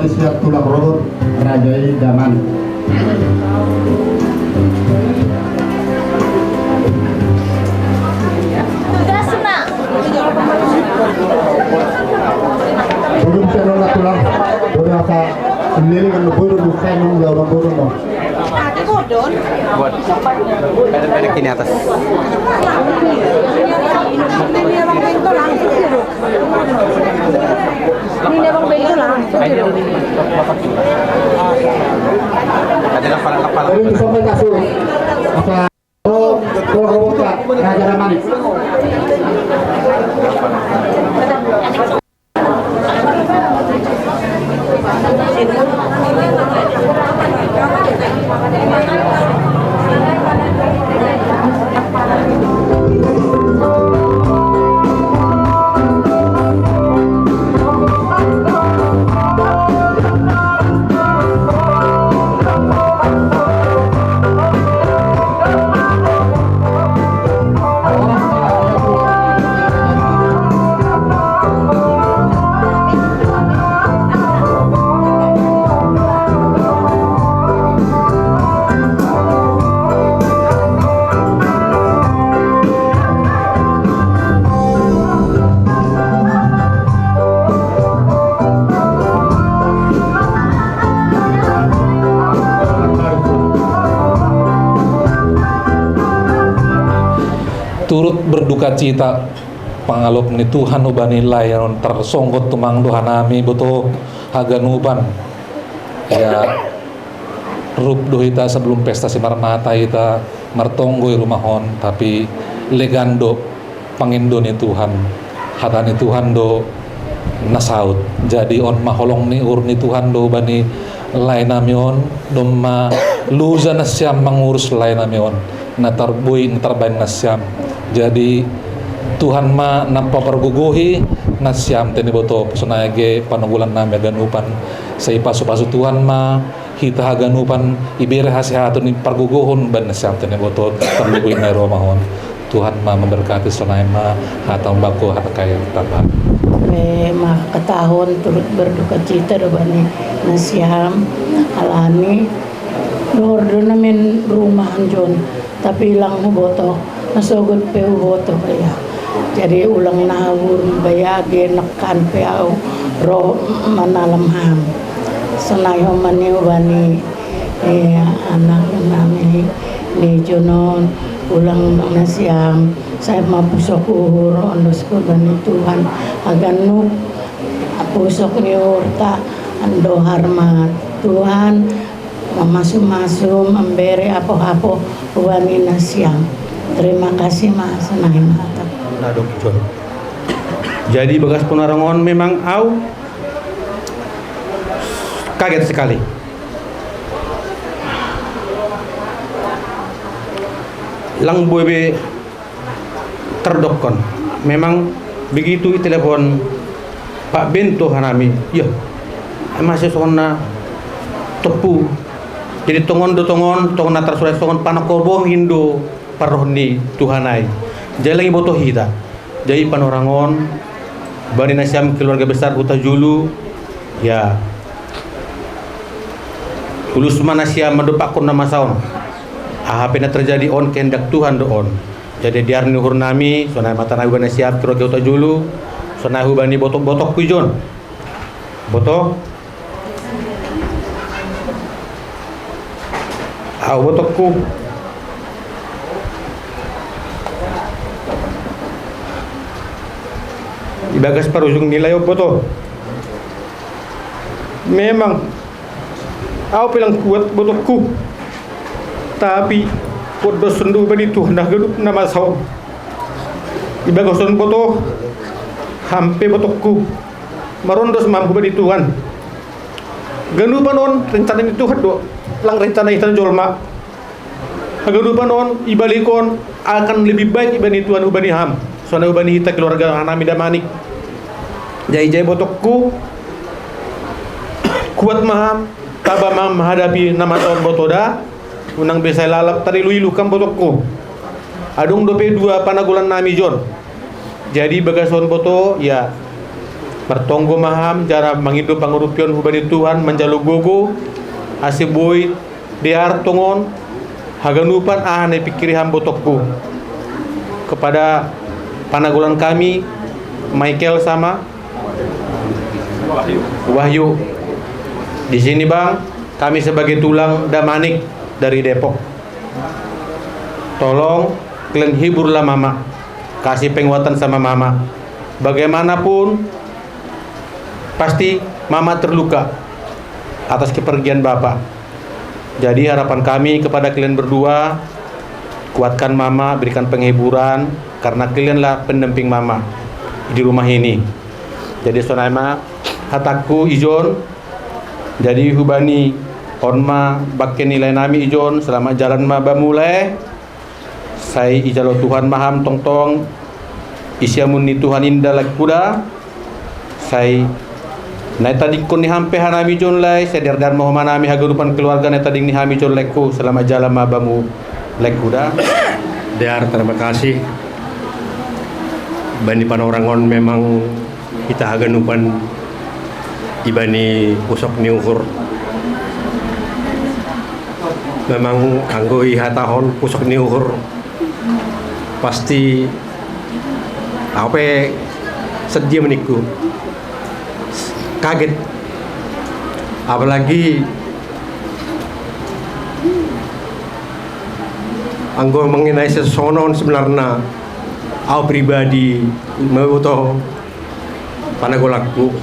Siap tulang robot Rajai Daman. Belum saya nolak tulang, boleh apa sendiri kan burung bukan nunggu orang burung dong. Buat, pendek-pendek ini atas. turut berduka cita pangalok ni Tuhan ubani layan tersongkot tumang Tuhan nami betul haganupan ya rup dohita sebelum pesta simarmata ita martonggoy rumahon tapi legando pangindo ni Tuhan hatani Tuhan do nasaut jadi on maholong ni ur ni Tuhan do bani lain namion doma luza nasyam mengurus lain namion natarbuy natarbain nasyam jadi Tuhan ma nampa perguguhi nasyam teni boto personage panugulan nami aganupan sa ipasu-pasu Tuhan ma hita haganupan ibere hasihatun ni perguguhon ban nasyam teni boto terluguy na romahon Tuhan ma memberkati sonay ma hatang bako hata kaya tapat makatahon turut berduka cita bani nasyam alani dordo namin rumahan jon tapi ilang boto nasugod pe boto kaya jadi ulang nahur bayagi nekan pe au ro manalamham senayo mani bani anak nami ni jonon ulang nasyam saya mapusok uhur ondosko bani Tuhan agan nu pusok ni urta ando harmat Tuhan mamasu-masu memberi apa-apa wani nasyam. Terima kasih Mas Senai Mata. Jadi bekas penarangon memang au kaget sekali. Lang boybe terdokon. Memang begitu telepon Pak Bento Hanami. Ya, masih sona tepu. Jadi tongon natar surai tongon panakobong Indo parohni Tuhanai. Jadi lagi botoh hita. Jadi panorangon bani nasyam keluarga besar Huta Julu ya. Tulus manasyam mendupakun nama saun. Ahapena terjadi on kehendak Tuhan do on. Jadi diar nuhur nami sonai mata nabi bani nasyam keluarga Huta Julu sonai bani botok-botok kujon. Botok botokku ibagas parujung nilai boto memang aku bilang kuat botokku tapi podo sendu bani Tuhan dah gedup nama saum ibagas son boto hampe botokku marondos mampu bani Tuhan genupan on rencana itu do lang rencana itu jolma hagadupan on ibalikon akan lebih baik ibani Tuhan ubani ham soalnya ubani hita keluarga anami damanik jai botokku kuat maham taba maham menghadapi nama tahun botoda unang besai lalap tadi luilu kam botokku adung dope dua panagulan nami jon jadi bagason boto ya bertonggo maham cara menghidup pangurupion ubani Tuhan menjalu gogo asih boy diar tongon haganupan ane pikiri hambotokku kepada panagulan kami Michael sama Wahyu. Di sini Bang, kami sebagai tulang damanik dari Depok. Tolong kalian hiburlah Mama. Kasih penguatan sama Mama. Bagaimanapun pasti Mama terluka atas kepergian Bapak. Jadi harapan kami kepada kalian berdua, kuatkan Mama, berikan penghiburan karena kalianlah pendamping Mama di rumah ini. Jadi sonama hataku ijon jadi hubani onma bakken nilai nami ijon selama jalan ma bamulai saya ijalo Tuhan maham tong isyamun ni Tuhan indah lagi kuda saya na tadi kun ni hampe hanami jon lai sedar dan mau manami hagurupan keluarga na tadi ni hami jon leku selama jalan mabamu lekuda. Dar terima kasih. Bani panorangon memang kita haganupan ibani pusok ni ukur. Memang anggo ihatahon pusok ni ukur pasti apa sedih meniku. Kaget apalagi anggo mengenai sesonon sebenarnya Aku pribadi meboto panagolakku.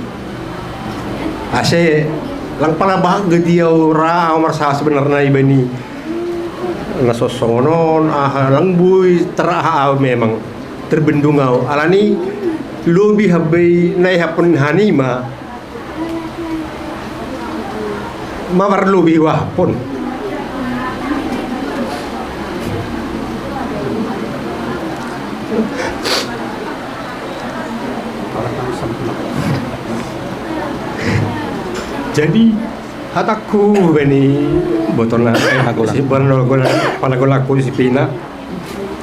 Ase lang pala bahag dia ora marsa sebenarnya ibani nasosongonon lang buy teraha memang terbendungau alani lobi habay nay hapon hanima mawar lobi wahpon. Jadi hataku beni botolna si panagolaku si Pina.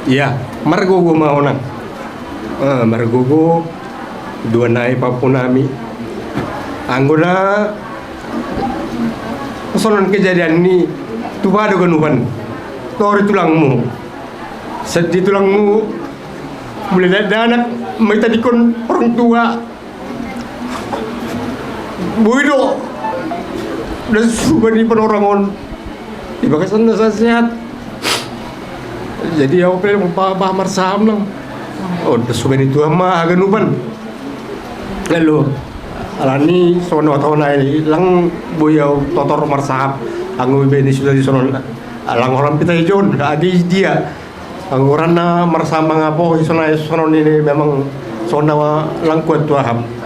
Ya, margogo mauna. Margogo dua nai papunami. Anggona sonon kejadian ini tuh ada ganuhan. Tori tulangmu. Sedih tulangmu mulai ada anak mai tadi kon orang tua. Buido dan subani penorangon di bakasan nasa sehat. Jadi aku pengen paham saham lang. Oh, subani itu ama ganupan. Lalu alani sono tahun ini lang buyau totor marsahap. Anggo beni sudah di sono lang orang pita hijau adi dia. Anggo orang na marsahap mangapo sono ini memang sono lang kuat tuaham.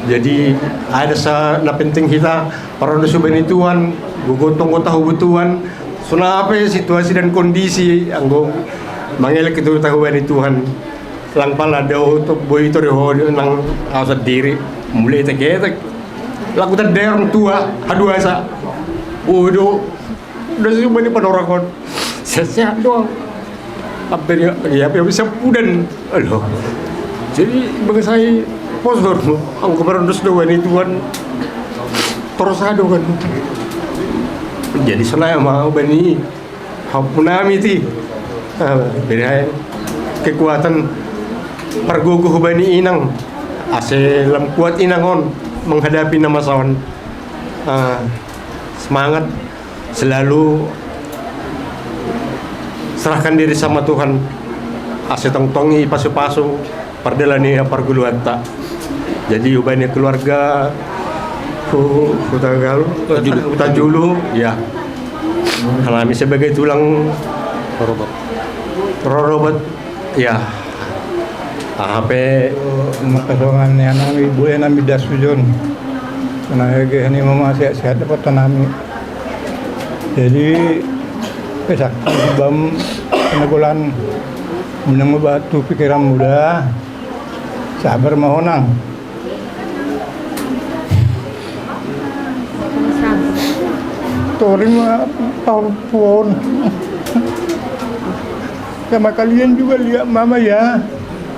Jadi ada na penting kita para subani Tuhan gugotong tahu butuhan suna apa situasi dan kondisi anggo mangelek itu tahuan Tuhan lang pala daw to boy to reho nang asat diri mulai tegetek laku orang tua aduasa udah subani panorakon sehat doang apa ya bisa pudan aduh jadi bagi saya posor ang kemarin doan Tuhan terus ada kan jadi selama mau bani hapunami ti beda kekuatan perguguh bani inang ase lam kuat inangon menghadapi nama sawan semangat selalu serahkan diri sama Tuhan ase tongtongi pasu-pasu pardalani parguluanta jadi ubahnya keluarga Utajulu ya kami sebagai tulang robot ya HP makasongan yang nami boleh nami dasujon karena ini mama sehat dapat tanami jadi pesak bam penegulan menang batu pikiran muda sabar mahonang terima tahun sama kalian juga lihat mama ya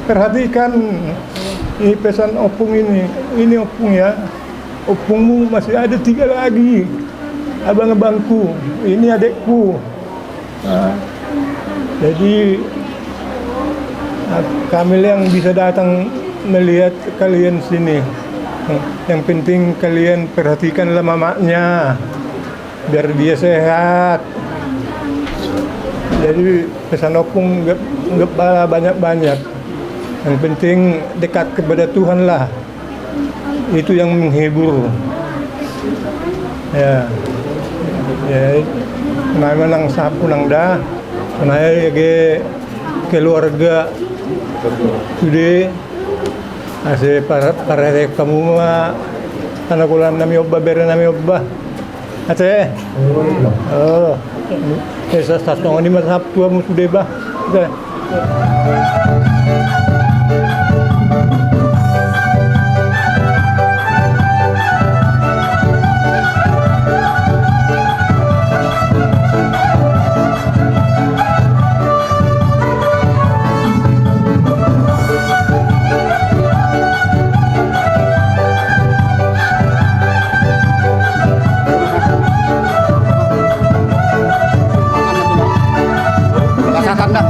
perhatikan ini pesan opung ini opung ya opungmu masih ada 3 lagi abang-abangku ini adekku jadi kami yang bisa datang melihat kalian sini yang penting kalian perhatikanlah mamanya biar dia sehat. Jadi pesan opung nggak banyak-banyak. Yang penting dekat kepada Tuhan lah. Itu yang menghibur. Ya, menang sapu nang dah. Kenai keluarga sudah. Ase para kamu mah anak ulan nami obba bere nami obba. Ate. Oh. Esa sasong ni masap tua mu sudah bah. Kasatan dah.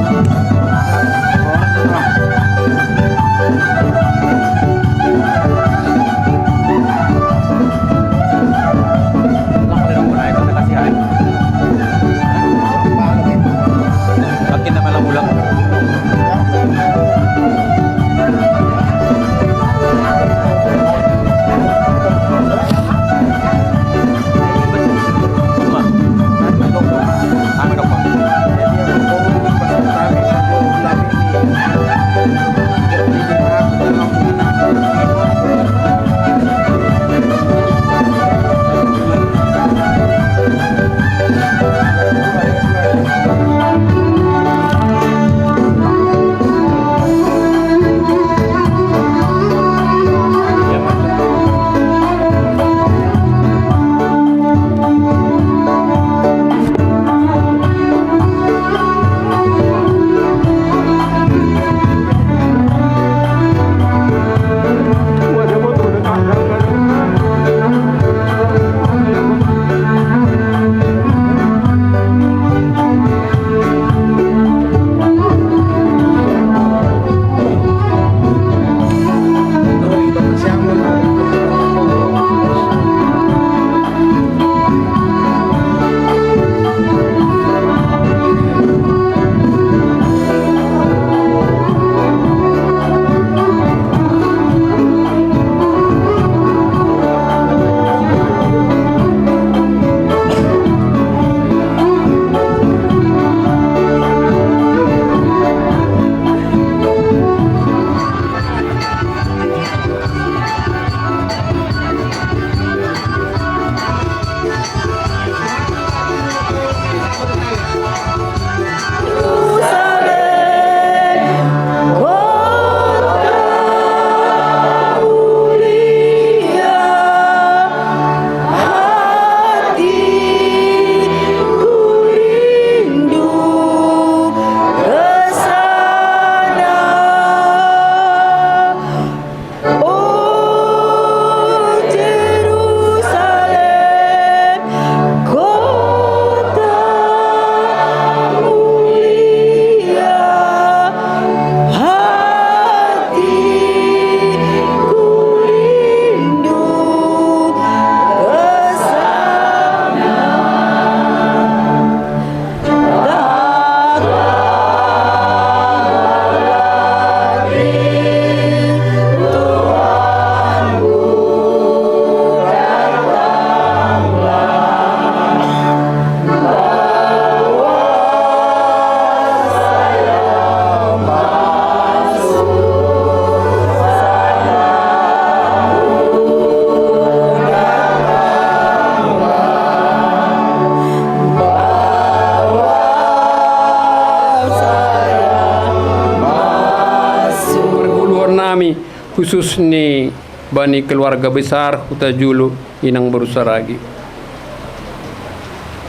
khusus ni bani keluarga besar Huta Julu inang Barusaragi.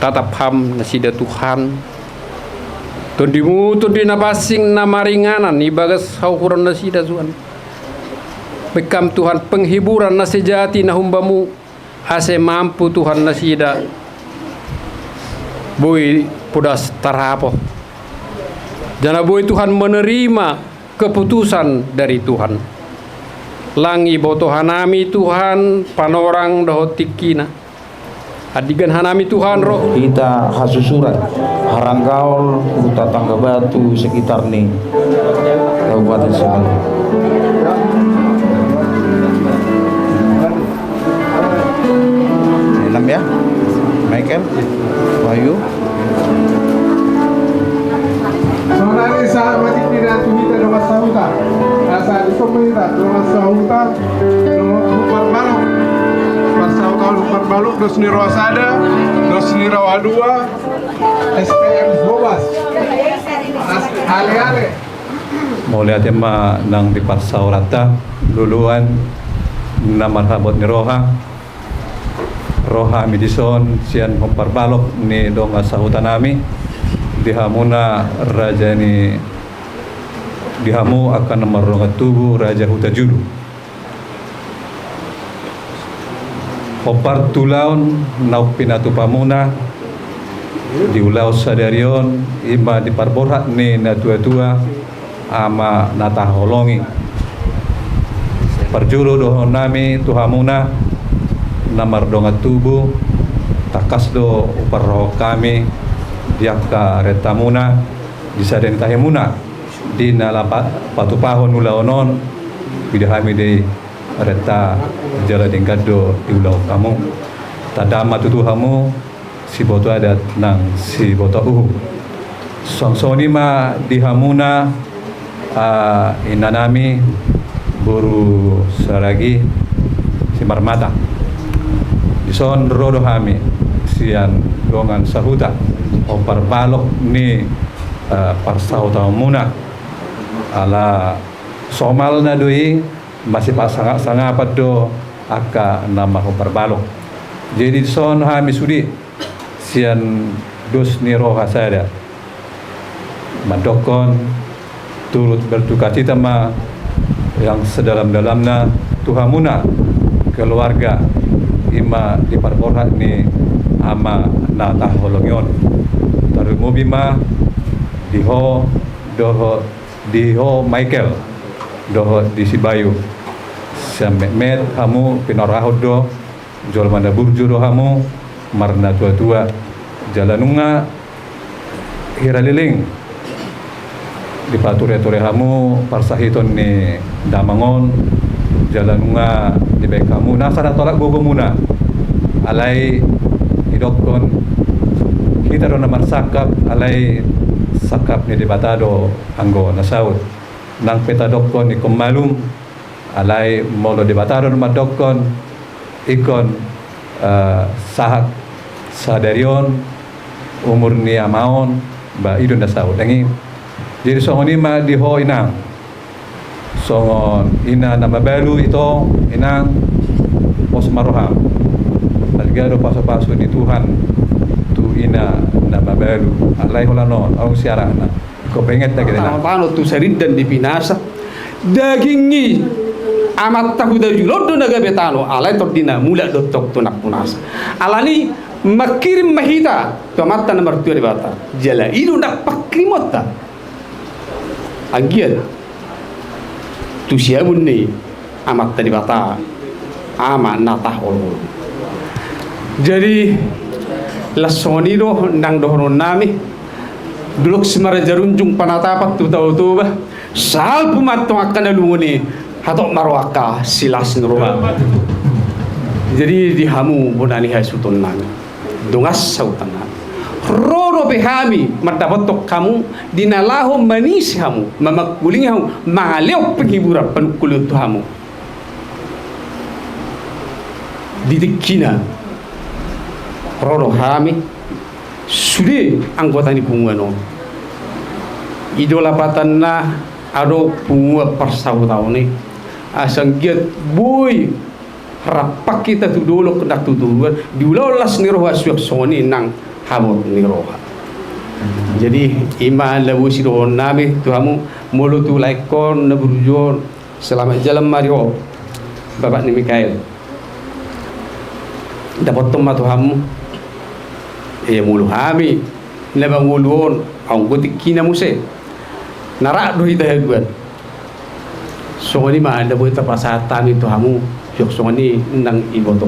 Tatap ham nasida Tuhan. Tundimu tundi napasing namaringanan ibagas haukuran nasida Tuhan. Bekam Tuhan penghiburan nasejati nahumbamu hase mampu Tuhan nasida. Boy pudas tarapo. Jana boy Tuhan menerima keputusan dari Tuhan. Langi boto hanami Tuhan panorang dohotikina. Adigan hanami Tuhan roh. Kita hasusurat Haranggaul, Huta Tangga Batu sekitar nih Kabupaten Sumbawa. Enam ya, Michael, Wahyu. Saudari sahabat kita kita dengan sahuta, asal itu kita dengan sahuta, lupa balok, pas sahuta lupa balok, dos niro asada, dos niro adua, SPM Bobas, ale-ale. Mau lihatema nang di parsaurata luluan namar habot ni Roha Midison sian hompar balok ni dong asahutan nami dihamuna raja ni dihamu akan nomor tubuh Raja Huta Julu. Hompar tulaun nau pinatu pamuna di ulau sadarion ima di parborat ni na tua-tua ama nata holongi parjuru dohon nami tuhamuna namar dongat tubuh takas do uparroh kami diakka retamuna disaden tahemuna di nalapa patupahon ulaonon bidahami de reta jala dengkado di ulau kamu tadama tutuhamu si boto adat nang si boto songsoni ma dihamuna inanami buru saragi si marmata dison rodo hami sian dongan sahuta opar balok ni parsauta muna ala somal na doi masih pasang apa do aka nama opar balok jadi son hami sudi sian dos ni roha saya madokon turut berduka cita ma yang sedalam-dalamnya tuhamuna keluarga ima di parborat ni ama natah holongion tarumu bima diho doho diho Michael doho di Sibayu Mehmet hamu pinorahod do jol manda burju do hamu marna tua-tua jalanunga hiraliling di pature-ture hamu parsahiton ni damangon jalanunga di baik kamu nasara tolak gogo muna alai hidokon kita do namar sakap alai sakap ni di batado anggo nasaut nang peta dokon ikom malum alai molo di batado namar dokon ikon sahak sadarion umur ni amaon ba idon nasaut dangi jadi songoni ma di ho inang songon ina nama balu itu inang pos maroham algado paso-paso di Tuhan tu ina nama balu alai holano au siarana ko penget lagi dana pano tu serin dan dipinasa dagingi amat tahu dari lodo naga betano alai tordina mula dotok tunak punas alani makirim mahita to matta nomor 2 di bata jala idu nak pakrimota agian tu siamun ni amat tadi bata ama natah ol jadi lasoni do nang dohron nami duluk semara jarunjung panatapat tu tahu tu bah sal pumat akan alumuni hatok marwaka silas ngeruha jadi dihamu bonani hasutun nami dongas sautan roro behami matabotok kamu dinalaho manis kamu mamakuling kamu mangalew penghiburan penukulut kamu didikina roro hami sudah anggota ni pungwano idola patanna ado pungwa persau tahun ni asang giat boy rapak kita tu dulu kendak tu duluan diulas ni roha suak soni nang hamot ni roha. Jadi iman lawu si roha nami tu hamu mulu tu laikon na berjuang selamat jalan Mario Bapak ni Mikael dapat tempat tu hamu mulu hami lebang muluon ang gotik kina muse narak do hita heguan songoni ma anda buat pasatan itu hamu yok songoni nang iboto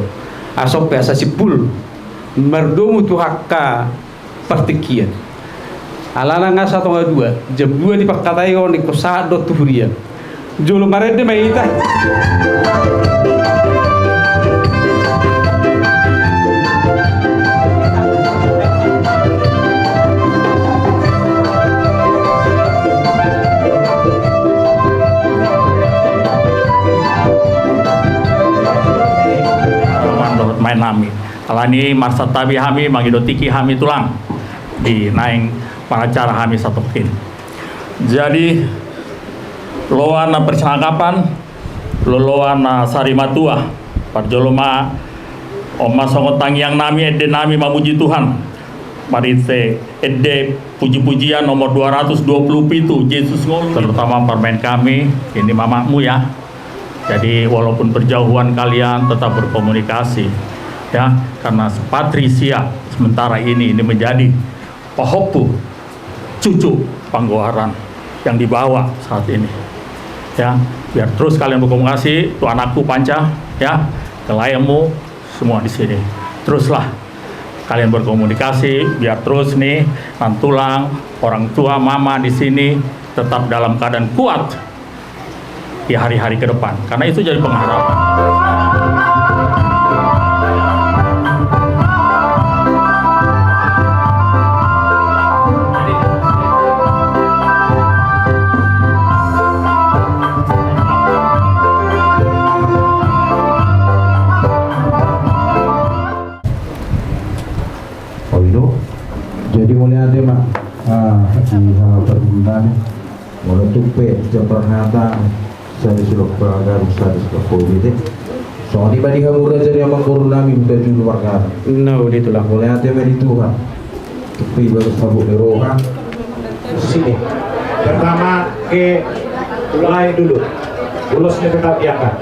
asok biasa sipul merdomu tu hakka partikian alana ngasa tonga dua jam 2 di pakkatai on di kosa do tuhuria jolo marede mai ita main nami alani marsa tabi hami magido tiki hami tulang di naing pengacara hami satokin. Jadi loana percakapan loloana sarimatua parjoloma oma songot tangiang nami ede nami mamuji Tuhan marite ede puji-pujian nomor 227 Yesus ngol terutama permain kami ini mamamu ya. Jadi walaupun berjauhan kalian tetap berkomunikasi ya, karena Patrisia sementara ini menjadi pahopu cucu Panggoharan yang dibawa saat ini ya, biar terus kalian berkomunikasi tuh anakku Panca ya, kelayamu semua di sini teruslah kalian berkomunikasi biar terus nih Mantulang orang tua mama di sini tetap dalam keadaan kuat di hari-hari ke depan, karena itu jadi pengharapan. Oh itu, jadi mulai ada mak, di hal perbulan, mulai tupe, jemperhata. Saya sudah belajar saya sudah COVID. Soalnya bagi kamu belajar yang mengkorunami bukan julu warga. No, itulah. Boleh hati dari Tuhan. Tapi baru sabuk beroha. Sini. Pertama ke mulai dulu. Ulusnya tetap diangkat.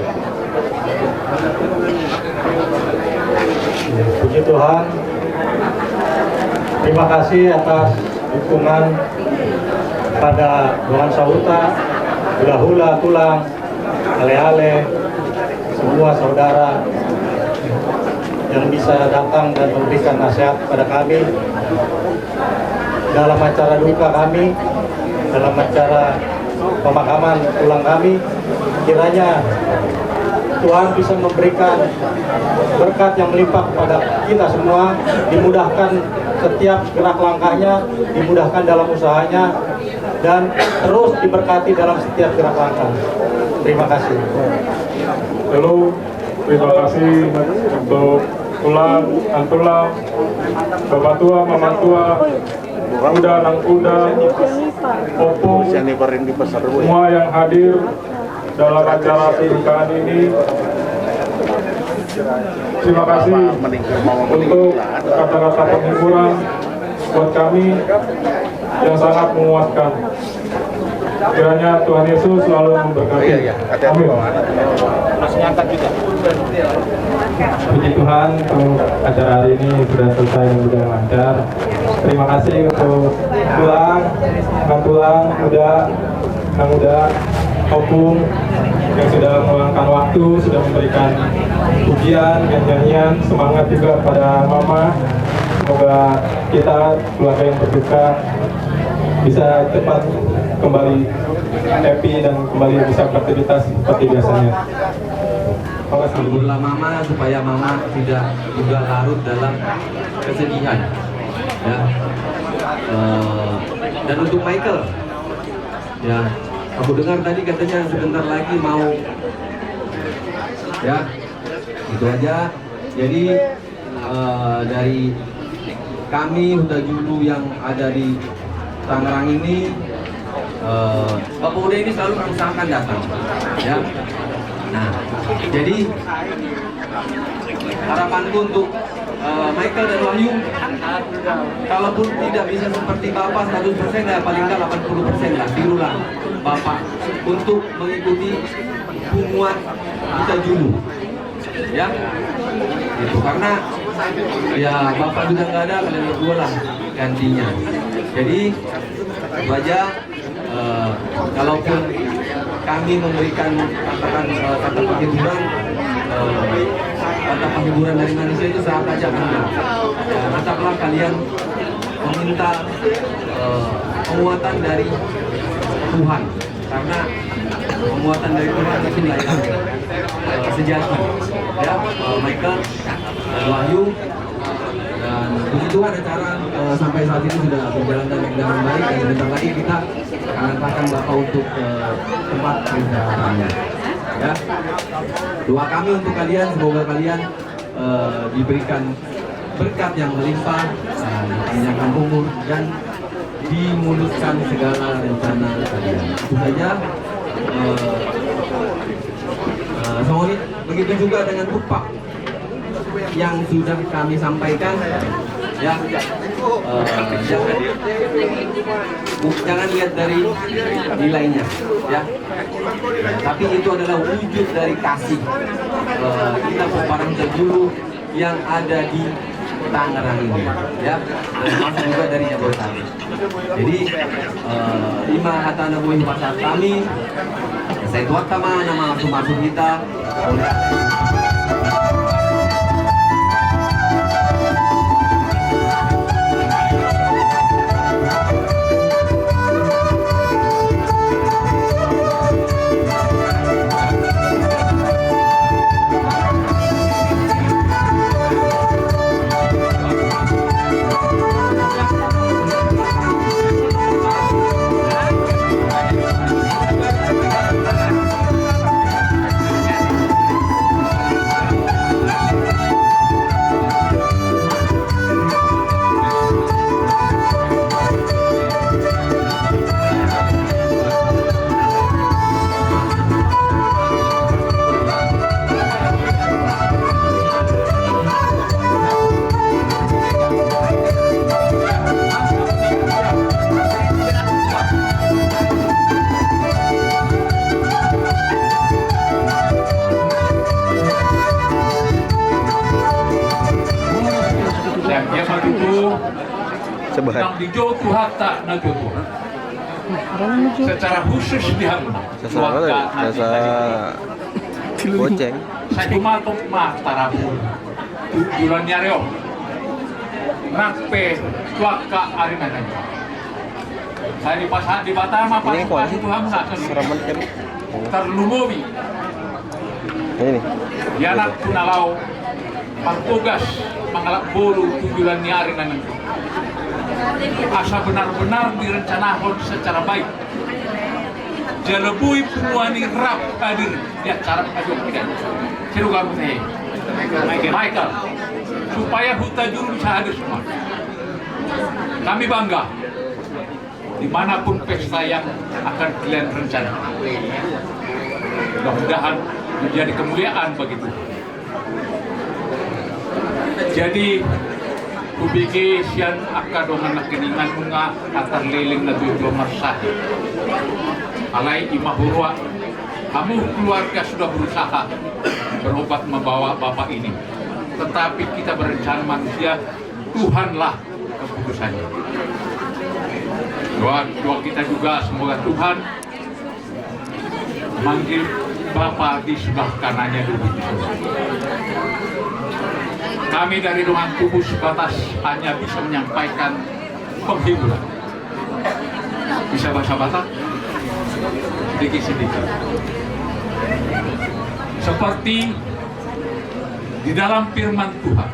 Puji Tuhan. Terima kasih atas dukungan pada Tuhan Sahuta. Hula-hula, tulang, ale-ale, semua saudara yang bisa datang dan memberikan nasihat kepada kami dalam acara duka kami, dalam acara pemakaman tulang kami. Kiranya Tuhan bisa memberikan berkat yang melimpah kepada kita semua, dimudahkan setiap gerak langkahnya, dimudahkan dalam usahanya, dan terus diberkati dalam setiap gerak langkah. Terima kasih. Lalu terima kasih untuk tulang, antulang, bapak tua, mama tua, muda, nang kuda, opung, semua yang hadir dalam acara pernikahan ini. Terima kasih untuk kata-kata penghiburan buat kami yang sangat menguatkan. Kiranya Tuhan Yesus selalu memberkati. Amin. Puji Tuhan untuk acara hari ini sudah selesai dan sudah lancar. Terima kasih untuk tulang, muda, opung yang sudah meluangkan waktu, sudah memberikan pujian dan nyanyian, semangat juga pada mama. Semoga kita keluarga yang berduka bisa cepat kembali happy dan kembali bisa beraktivitas seperti biasanya. Alhamdulillah mama, supaya mama tidak juga larut dalam kesedihan ya. Dan untuk Michael ya, aku dengar tadi katanya sebentar lagi mau ya, itu aja. Jadi dari kami Huta Julu yang ada di Tangerang ini, Bapak Uda ini selalu mengusahakan datang ya. Nah, jadi harapanku untuk Michael dan Wahyu, kalaupun tidak bisa seperti Bapak 100%, ya paling nggak 80% lah, tirulah Bapak untuk mengikuti punguan kita dulu, ya, itu karena ya Bapak sudah nggak ada, kalian berdua lah gantinya. Jadi baca, kalaupun kami memberikan kata penghiburan, kata penghiburan dari manusia itu sangat tajam. Tetaplah kalian meminta penguatan dari Tuhan, karena penguatan dari Tuhan itulah yang sejati. Ya, Michael dan Wahyu, dan puji Tuhan acara sampai saat ini sudah berjalan dengan baik, dan sebentar lagi kita akan antarkan Bapak untuk tempat peristirahatannya. Ya, doa kami untuk kalian, semoga kalian diberikan berkat yang melimpah, dipanjangkan umur, dan dimuluskan segala rencana kalian. Itu saja. Semoga begitu juga dengan upah yang sudah kami sampaikan, ya, jangan lihat dari nilainya, ya, tapi itu adalah wujud dari kasih kita peparang Terjulu yang ada di Tangerang ini, ya, dan masuk juga dari Jabodetabek. Jadi lima hatana buih pasar kami, saya tuak tama nama masuk kita oleh Nang di Jotu Hatta na Jotu. Secara khusus dihantar Boceng. saya kumatok mah tarapun tujuan nyareo nakpe tuaka arinan saya di pasar di Batam apa pas itu hamsa terlumobi ini ya nak punalau pangtugas mangalak bolu tujuan nyarinan asa benar-benar direncanakan secara baik. Jalebui puani rap hadir ya cara ajukan sirukan teh Michael supaya Huta Juru bisa hadir semua. Kami bangga dimanapun pesta yang akan kalian rencana. Mudah-mudahan menjadi kemuliaan begitu. Jadi kubiki sian akadongan na kiningan mga atar liling na tuyo marsah. Alay imahurwa, kamu keluarga sudah berusaha berobat membawa bapak ini. Tetapi kita berencana manusia, Tuhanlah keputusannya. Doa kita juga semoga Tuhan manggil bapak di sebelah kanannya dulu. Kami dari ruang tubuh sebatas hanya bisa menyampaikan penghiburan. Bisa bahasa Batak? Sedikit-sedikit. Seperti di dalam firman Tuhan.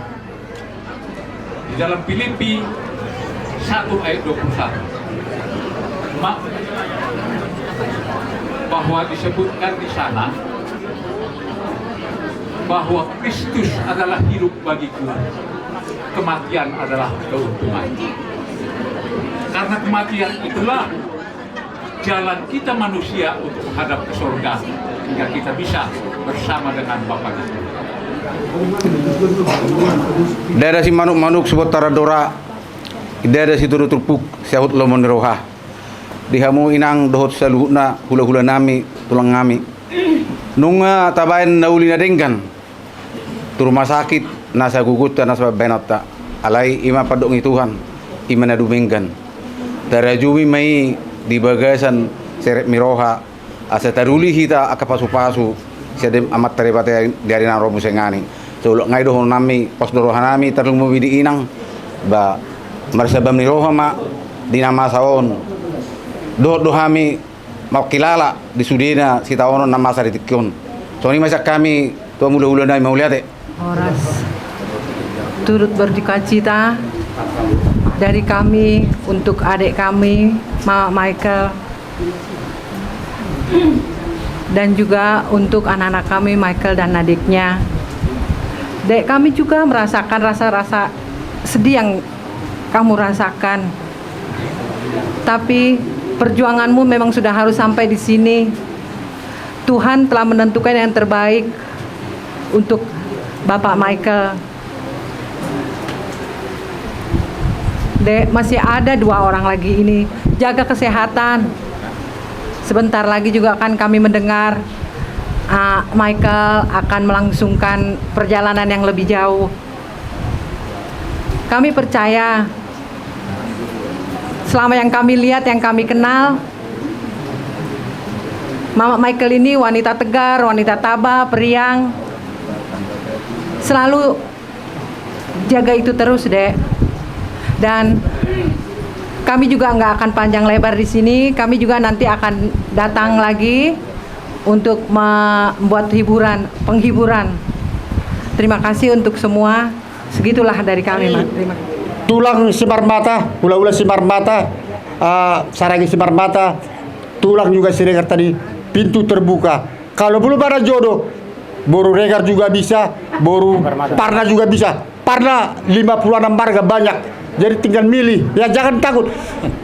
Di dalam Filipi 1 ayat 21. Bahwa disebutkan di sana bahwa Kristus adalah hidup bagiku, kematian adalah keuntungan. Karena kematian itulah jalan kita manusia untuk menghadap ke surga. sehingga kita bisa bersama dengan Bapak kita. Daerah si manuk-manuk sebutara dora, daerah si turut turpuk sahut lomon roha. Dihamu inang dohot saluhna hula-hula nami tulang ngami. Nunga tabain nauli na dengkan. Tu rumah sakit nasa gugut dan nasa benata. Alai ima padok Tuhan ima na dumengkan. Tarajumi mai di bagasan seret miroha asa taruli hita akapasu-pasu sedem amat teribate dari nang romu sengani. So ngai dohon nami pos doroha nami tarlumu di inang ba marsabam miroha ma dinama saon. Dohami mau kilala di sudina si tawono nama sari tikun. So ini masa kami tua mula-mula nai mau lihat Horas turut berdukacita dari kami untuk adik kami Mama Michael dan juga untuk anak-anak kami Michael dan adiknya. Dek kami juga merasakan rasa-rasa sedih yang kamu rasakan. Tapi perjuanganmu memang sudah harus sampai di sini. Tuhan telah menentukan yang terbaik untuk Bapak Michael. Dek, masih ada 2 orang lagi ini. Jaga kesehatan. Sebentar lagi juga akan kami mendengar Michael akan melangsungkan perjalanan yang lebih jauh. Kami percaya selama yang kami lihat, yang kami kenal, Mama Michael ini wanita tegar, wanita tabah, periang. Selalu jaga itu terus, Dek. Dan kami juga nggak akan panjang lebar di sini. Kami juga nanti akan datang lagi untuk membuat penghiburan. Terima kasih untuk semua. Segitulah dari kami, Mas. Terima kasih. Tulang simar mata, ula-ula simar mata, saragi simar mata, tulang juga Siregar tadi, pintu terbuka. Kalau belum ada jodoh, boru Regar juga bisa, boru Parna juga bisa. Parna 56 marga banyak, jadi tinggal milih. Ya jangan takut.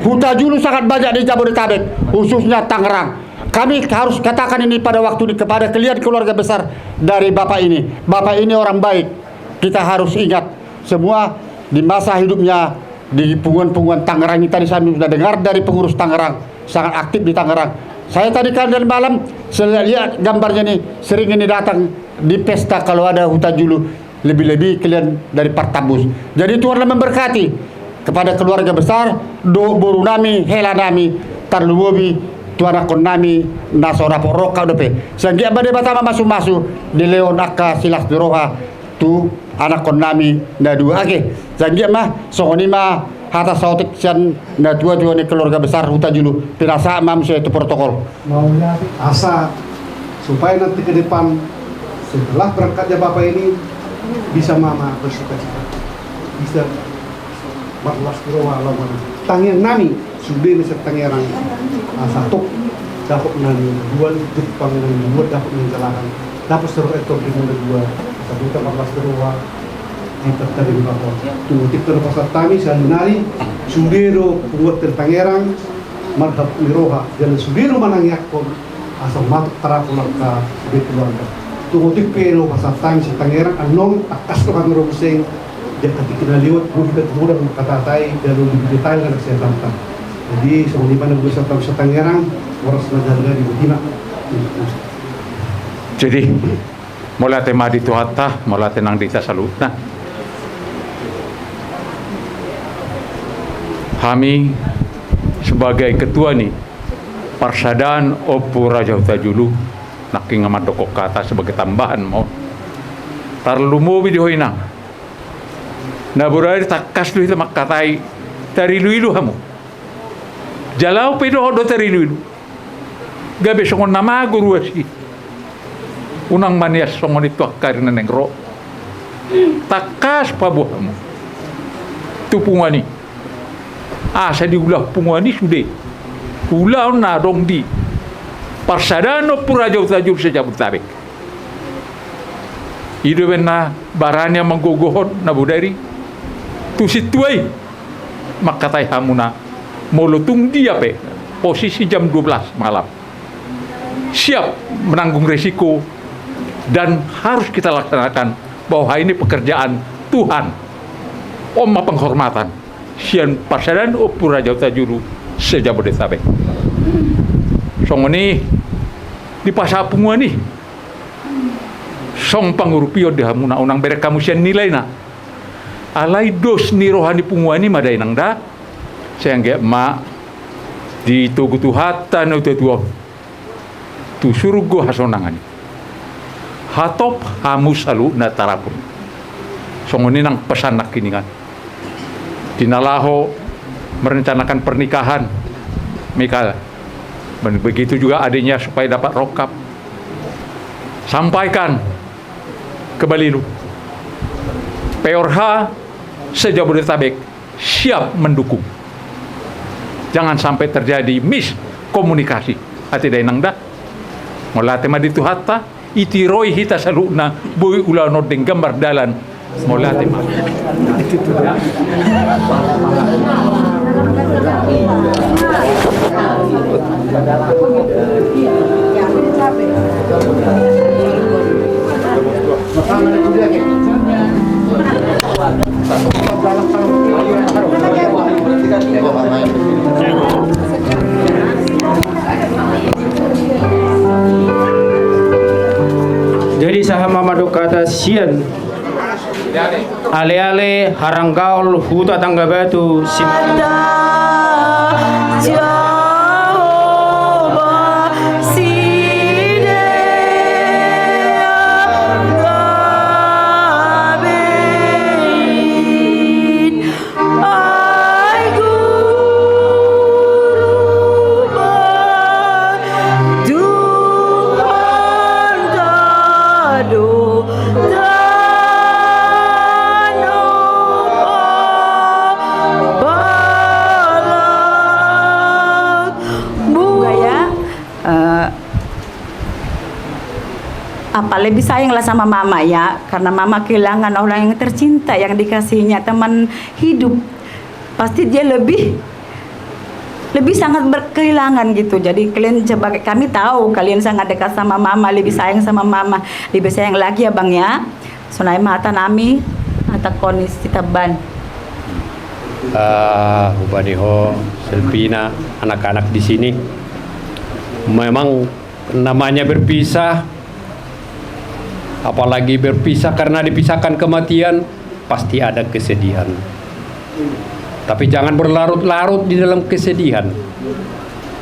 Huta Julu sangat banyak di Jabodetabek, khususnya Tangerang. Kami harus katakan ini pada waktu ini kepada kalian keluarga besar dari Bapak ini. Bapak ini orang baik. Kita harus ingat semua di masa hidupnya di punggungan Tangerang ini. Tadi saya sudah dengar dari pengurus Tangerang, sangat aktif di Tangerang. Saya tadi kan dari malam saya lihat gambarnya nih, sering ini datang di pesta kalau ada Huta Julu, lebih-lebih kalian dari Partabus. Jadi Tuhan memberkati kepada keluarga besar do boru nami hela nami tarluwobi Tuhan akon nami nasora poroka dope sanggi abade batama masu-masu di leon akka silas doroha tu anak kon nami na dua age sanggi mah songoni mah hata sautik sian na dua ni keluarga besar Huta Julu pirasa mam saya itu protokol maunya asa supaya nanti ke depan setelah berangkatnya Bapak ini bisa Mama bersuka-cita, bisa berlas roha lawan tangian nami sudah bisa tangerang satu dapat nani dua Jepang nani dua dapat menjalankan dapat seru ekor di muda dua satu kita 14 roha kita tadi Bapak tuh kita pasar tami salunari sudero buat tertangerang marhab miroha dan sudero manangyak kon asal matuk tarapulang ka sebagai keluarga tumutik pero pasar tami sa tangerang anong akas to kami robuseng dan ketika lewat kita mudah katatai dan lebih detail kan kesehatan. Jadi semua mana bisa tahu sa tangerang harus menjaga di Butina. Jadi mulai tema di Tuhata, mulai tenang di Salutna. Kami sebagai ketua nih Parsadaan Opu Raja Huta Julu naking amat dokok kata sebagai tambahan mau tarlumu video inang na burari takas lu itu makatai tarilu hamu jalau pedo do tarilu gabe songon nama guru asi unang manias songon itu karina nengro takas pabuhamu tupungani saya diulah pungani sudah ulah na dong di Parsadaan Opu Raja Huta Julu Jabodetabek. Ido na baranya menggogohon na budari tu situai makatai hamuna molutung dia pe posisi jam 12 malam siap menanggung resiko dan harus kita laksanakan bahwa ini pekerjaan Tuhan. Oma penghormatan sian pasaran opura jauh tajuru sejabodetabek. Song ini di pasar pungua nih. Song pangurupio dah unang berek kamu sian nilai na. Alai dos ni rohani pungua ini madai nang da. Saya nggak mak di tugu tuhatan itu tuh tu surgo hasonangan hatop hamus alu na tarapun songoni nang pesan nak kini kan dinalaho merencanakan pernikahan Mika begitu juga adiknya supaya dapat rokap sampaikan ke Balilu PORH sejabodetabek siap mendukung. Jangan sampai terjadi miskomunikasi. Hati dainang dah. Molate madi tu hatta iti roy hita saluna boy ulah nordeng gambar dalan molate ma. Jadi sahama madukata sian ale-ale haranggaul huta tangga batu apa lebih sayanglah sama mama ya, karena mama kehilangan orang yang tercinta yang dikasihnya teman hidup, pasti dia lebih sangat berkehilangan gitu. Jadi kalian sebagai kami tahu kalian sangat dekat sama mama, lebih sayang sama mama, lebih sayang lagi ya bang ya. Sonai mata nami mata konis kita ban. Ubadiho, Selvina, anak-anak di sini memang namanya berpisah, apalagi berpisah karena dipisahkan kematian, pasti ada kesedihan. Tapi jangan berlarut-larut di dalam kesedihan.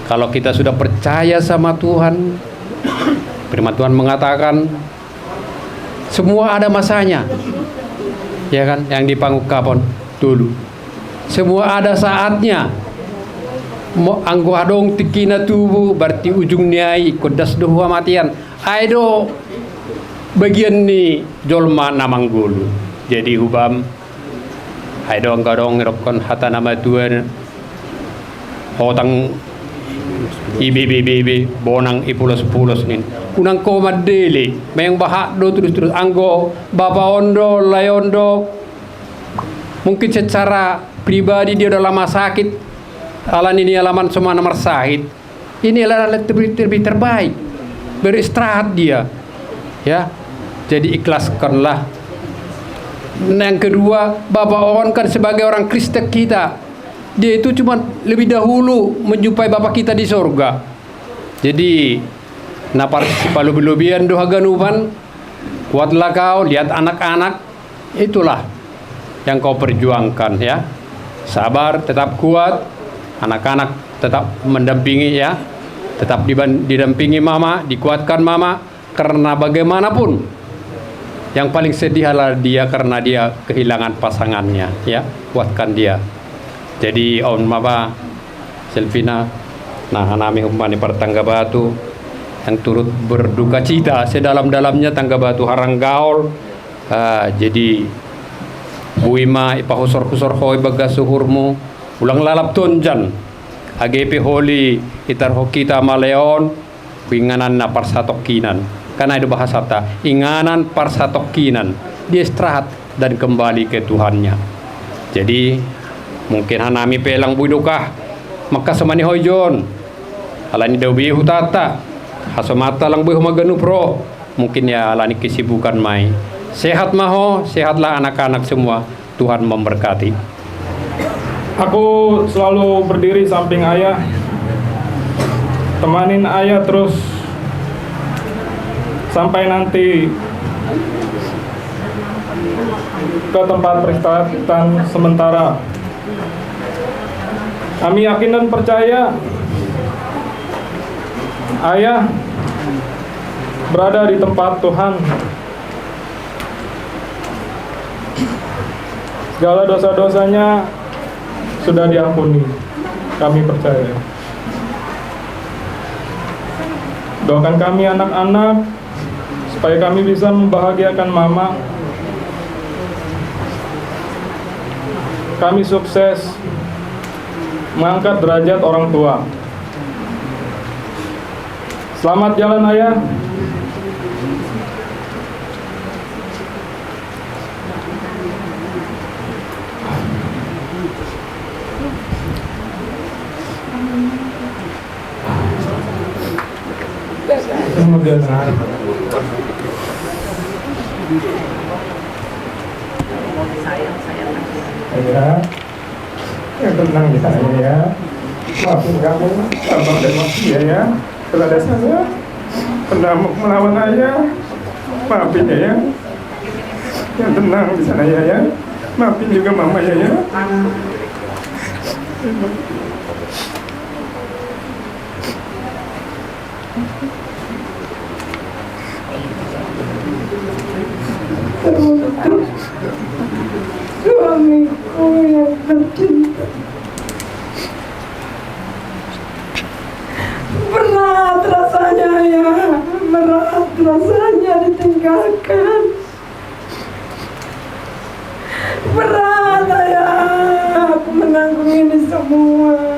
Kalau kita sudah percaya sama Tuhan, firman Tuhan mengatakan semua ada masanya, ya kan? Yang dipangukapon dulu, semua ada saatnya. Anggo adong tikina tubuh berarti ujung niai kodas doa matian. Aido bagian ni jolma namanggulu. Jadi hubam aido anggadong rokon hata nama tuan otang ibi bonang ipulos-pulos nin unang ko madeli mayang bahak do terus anggo bapa ondo layondo mungkin secara pribadi dia udah lama sakit, alan ini alaman semua nomor sahid, ini adalah lebih terbaik, beristirahat dia ya, jadi ikhlaskanlah. Yang kedua, Bapak On kan sebagai orang Kristen kita, dia itu cuma lebih dahulu menjumpai Bapak kita di sorga. Jadi napar palu-lubian doa ganuban, kuatlah kau, lihat anak-anak, itulah yang kau perjuangkan ya. Sabar, tetap kuat, anak-anak tetap mendampingi ya, tetap didampingi mama, dikuatkan mama, karena bagaimanapun yang paling sedih adalah dia karena dia kehilangan pasangannya ya, kuatkan dia. Jadi on mama Selvina nah nami umpani pertangga batu yang turut berduka cita sedalam-dalamnya tangga batu haranggaul. Jadi buima ipahusor-husor hoi baga suhurmu ulang lalap tonjan AGP holi itar hokita maleon pinganan na parsatokinan. Karena itu bahasa ta inganan parsatokinan, dia istirahat dan kembali ke Tuhannya. Jadi mungkin hanami pelang buidukah maka semani hojon alani dawi hutata Hasomata lang buih maganu pro. Mungkin ya lani kesibukan mai. Sehat maho, sehatlah anak-anak semua. Tuhan memberkati. Aku selalu berdiri samping ayah, temanin ayah terus sampai nanti ke tempat peristirahatan sementara. Kami yakin dan percaya ayah berada di tempat Tuhan. Segala dosa-dosanya sudah diampuni. Kami percaya. Doakan kami anak-anak supaya kami bisa membahagiakan mama. Kami sukses mengangkat derajat orang tua. Selamat jalan ayah. Kemudian ayah, yang tenang di sana ya. Maafin kamu, sabar dan maafin ya. Kepada saya pernah melawan ayah, maafin ya. Yang tenang di sana ya. Maafin juga mama ya. Suamiku yang tercinta, berat rasanya ya, berat rasanya ditinggalkan, berat ya aku menanggung ini semua.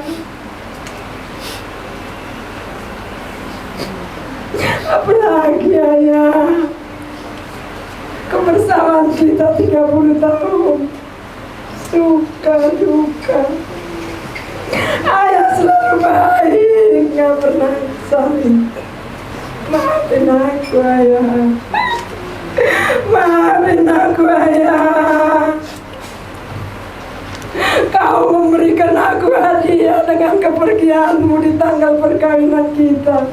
Apalagi ayah, kebersamaan kita 30 tahun, suka duka, ayah selalu baik, gak pernah saling. Maafin aku ayah, maafin aku ayah. Kau memberikan aku hadiah dengan kepergianmu di tanggal perkawinan kita.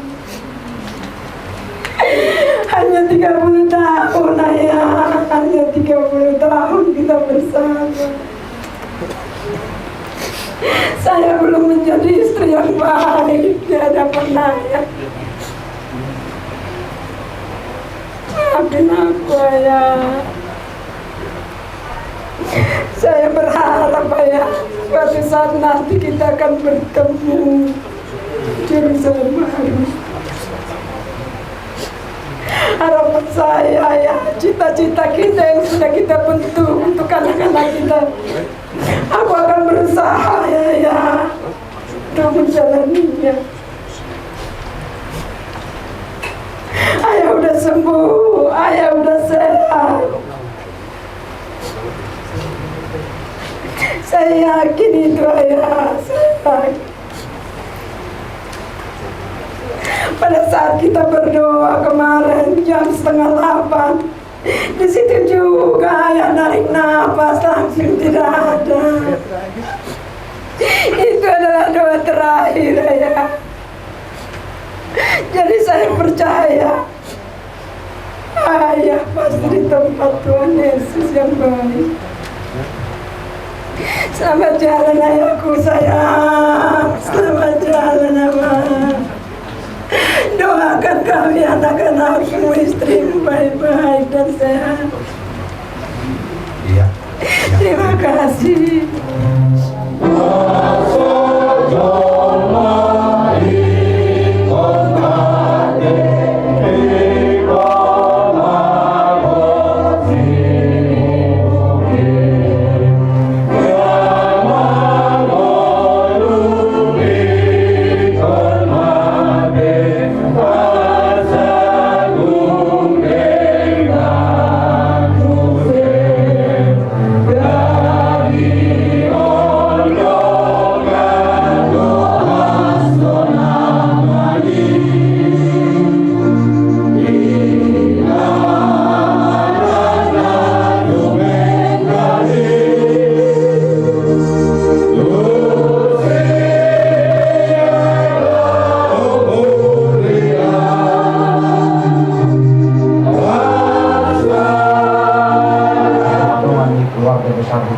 Hanya 30 tahun ayah, hanya 30 tahun kita bersama. Saya belum menjadi istri yang baik di hadapan ayah. Maafin aku ayah. Saya berharap ayah, suatu saat nanti kita akan bertemu Jerusalem baru. Harapan saya ya, cita-cita kita yang sudah kita bentuk untuk anak-anak kita, aku akan berusaha ya untuk menjalaninya. Ayah udah sembuh, ayah udah sehat. Saya yakin itu ayah, saya yakin. Pada saat kita berdoa kemarin jam 7:30, di situ juga ayah narik nafas langsung tidak ada. Itu adalah doa terakhir ayah. Jadi saya percaya ayah pasti di tempat Tuhan Yesus yang baik. Selamat jalan ayahku sayang, selamat jalan abang. Doakan kami anak-anakmu, istrimu baik-baik dan sehat. Terima kasih.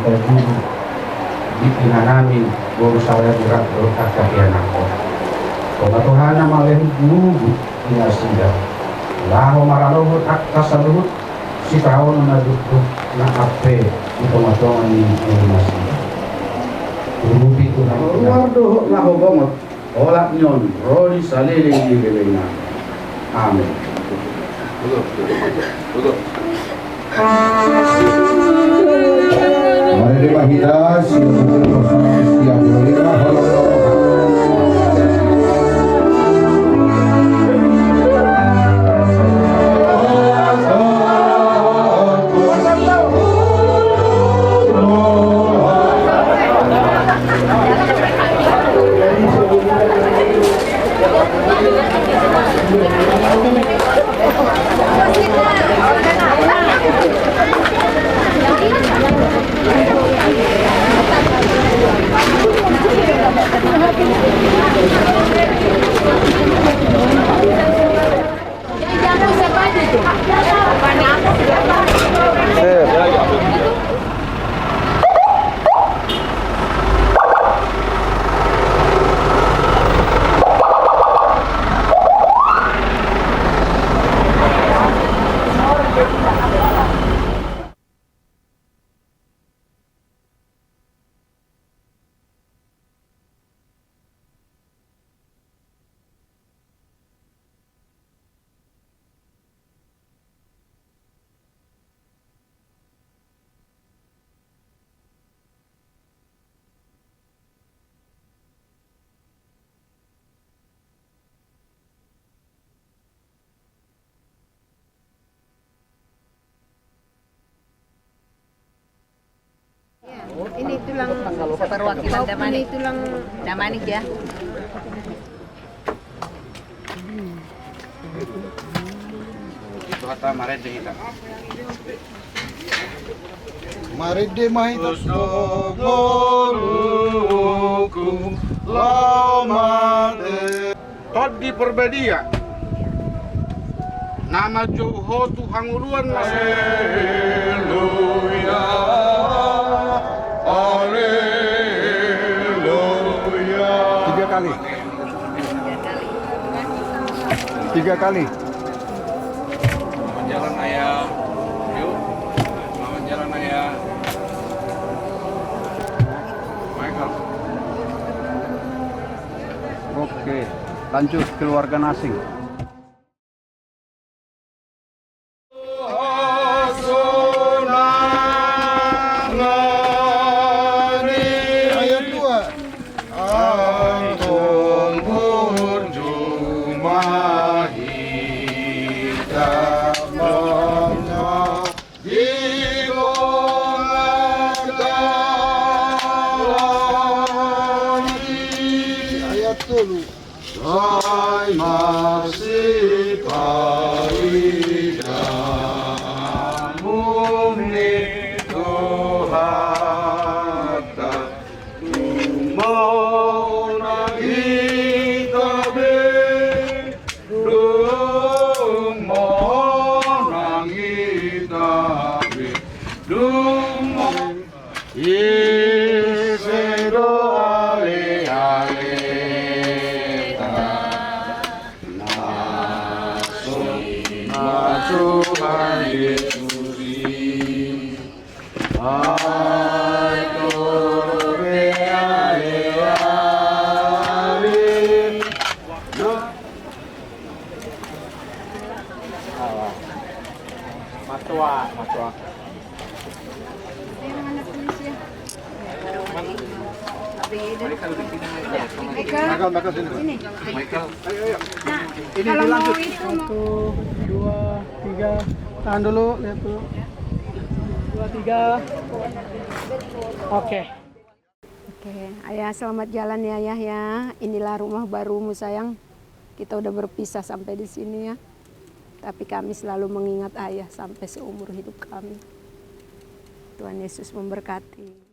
huta juru di pinanami guru saya berat berkata kianako Pematuhana malem gugu ina sida laho maralohut akta saluhut si kaon na duduk na ape di pematongan ni masih Rubi tunang Wardo laho bangot olak nyon rodi saliling di gelengan amin duduk mari dibahida siap bolehlah Ini tulang perwakilan Damanik. Ini tulang Damanik ya. Itu kata marede kita. Marede mahita goruku lamade. Todi perbedia. Nama Joho Tuhan uluan. Haleluya. Haleluya. 3 kali. 3 kali. Jalan ayah. Yuk. Lawan jalan ayah. Michael. Oke, lanjut keluarga asing. Ay masih kaidamu itu hatta mau nagi tabe dung mau nagi tabe dung Yesedo ale ale Tuhan Yesus Matua. Michael sini. Michael. Ayo. Ini dilanjut. 1, 2, 3. Tahan dulu, lihat dulu. 2, 3. Oke. Oke, Ayah selamat jalan ya Ayah ya. Inilah rumah barumu sayang. Kita udah berpisah sampai di sini ya. Tapi kami selalu mengingat Ayah sampai seumur hidup kami. Tuhan Yesus memberkati.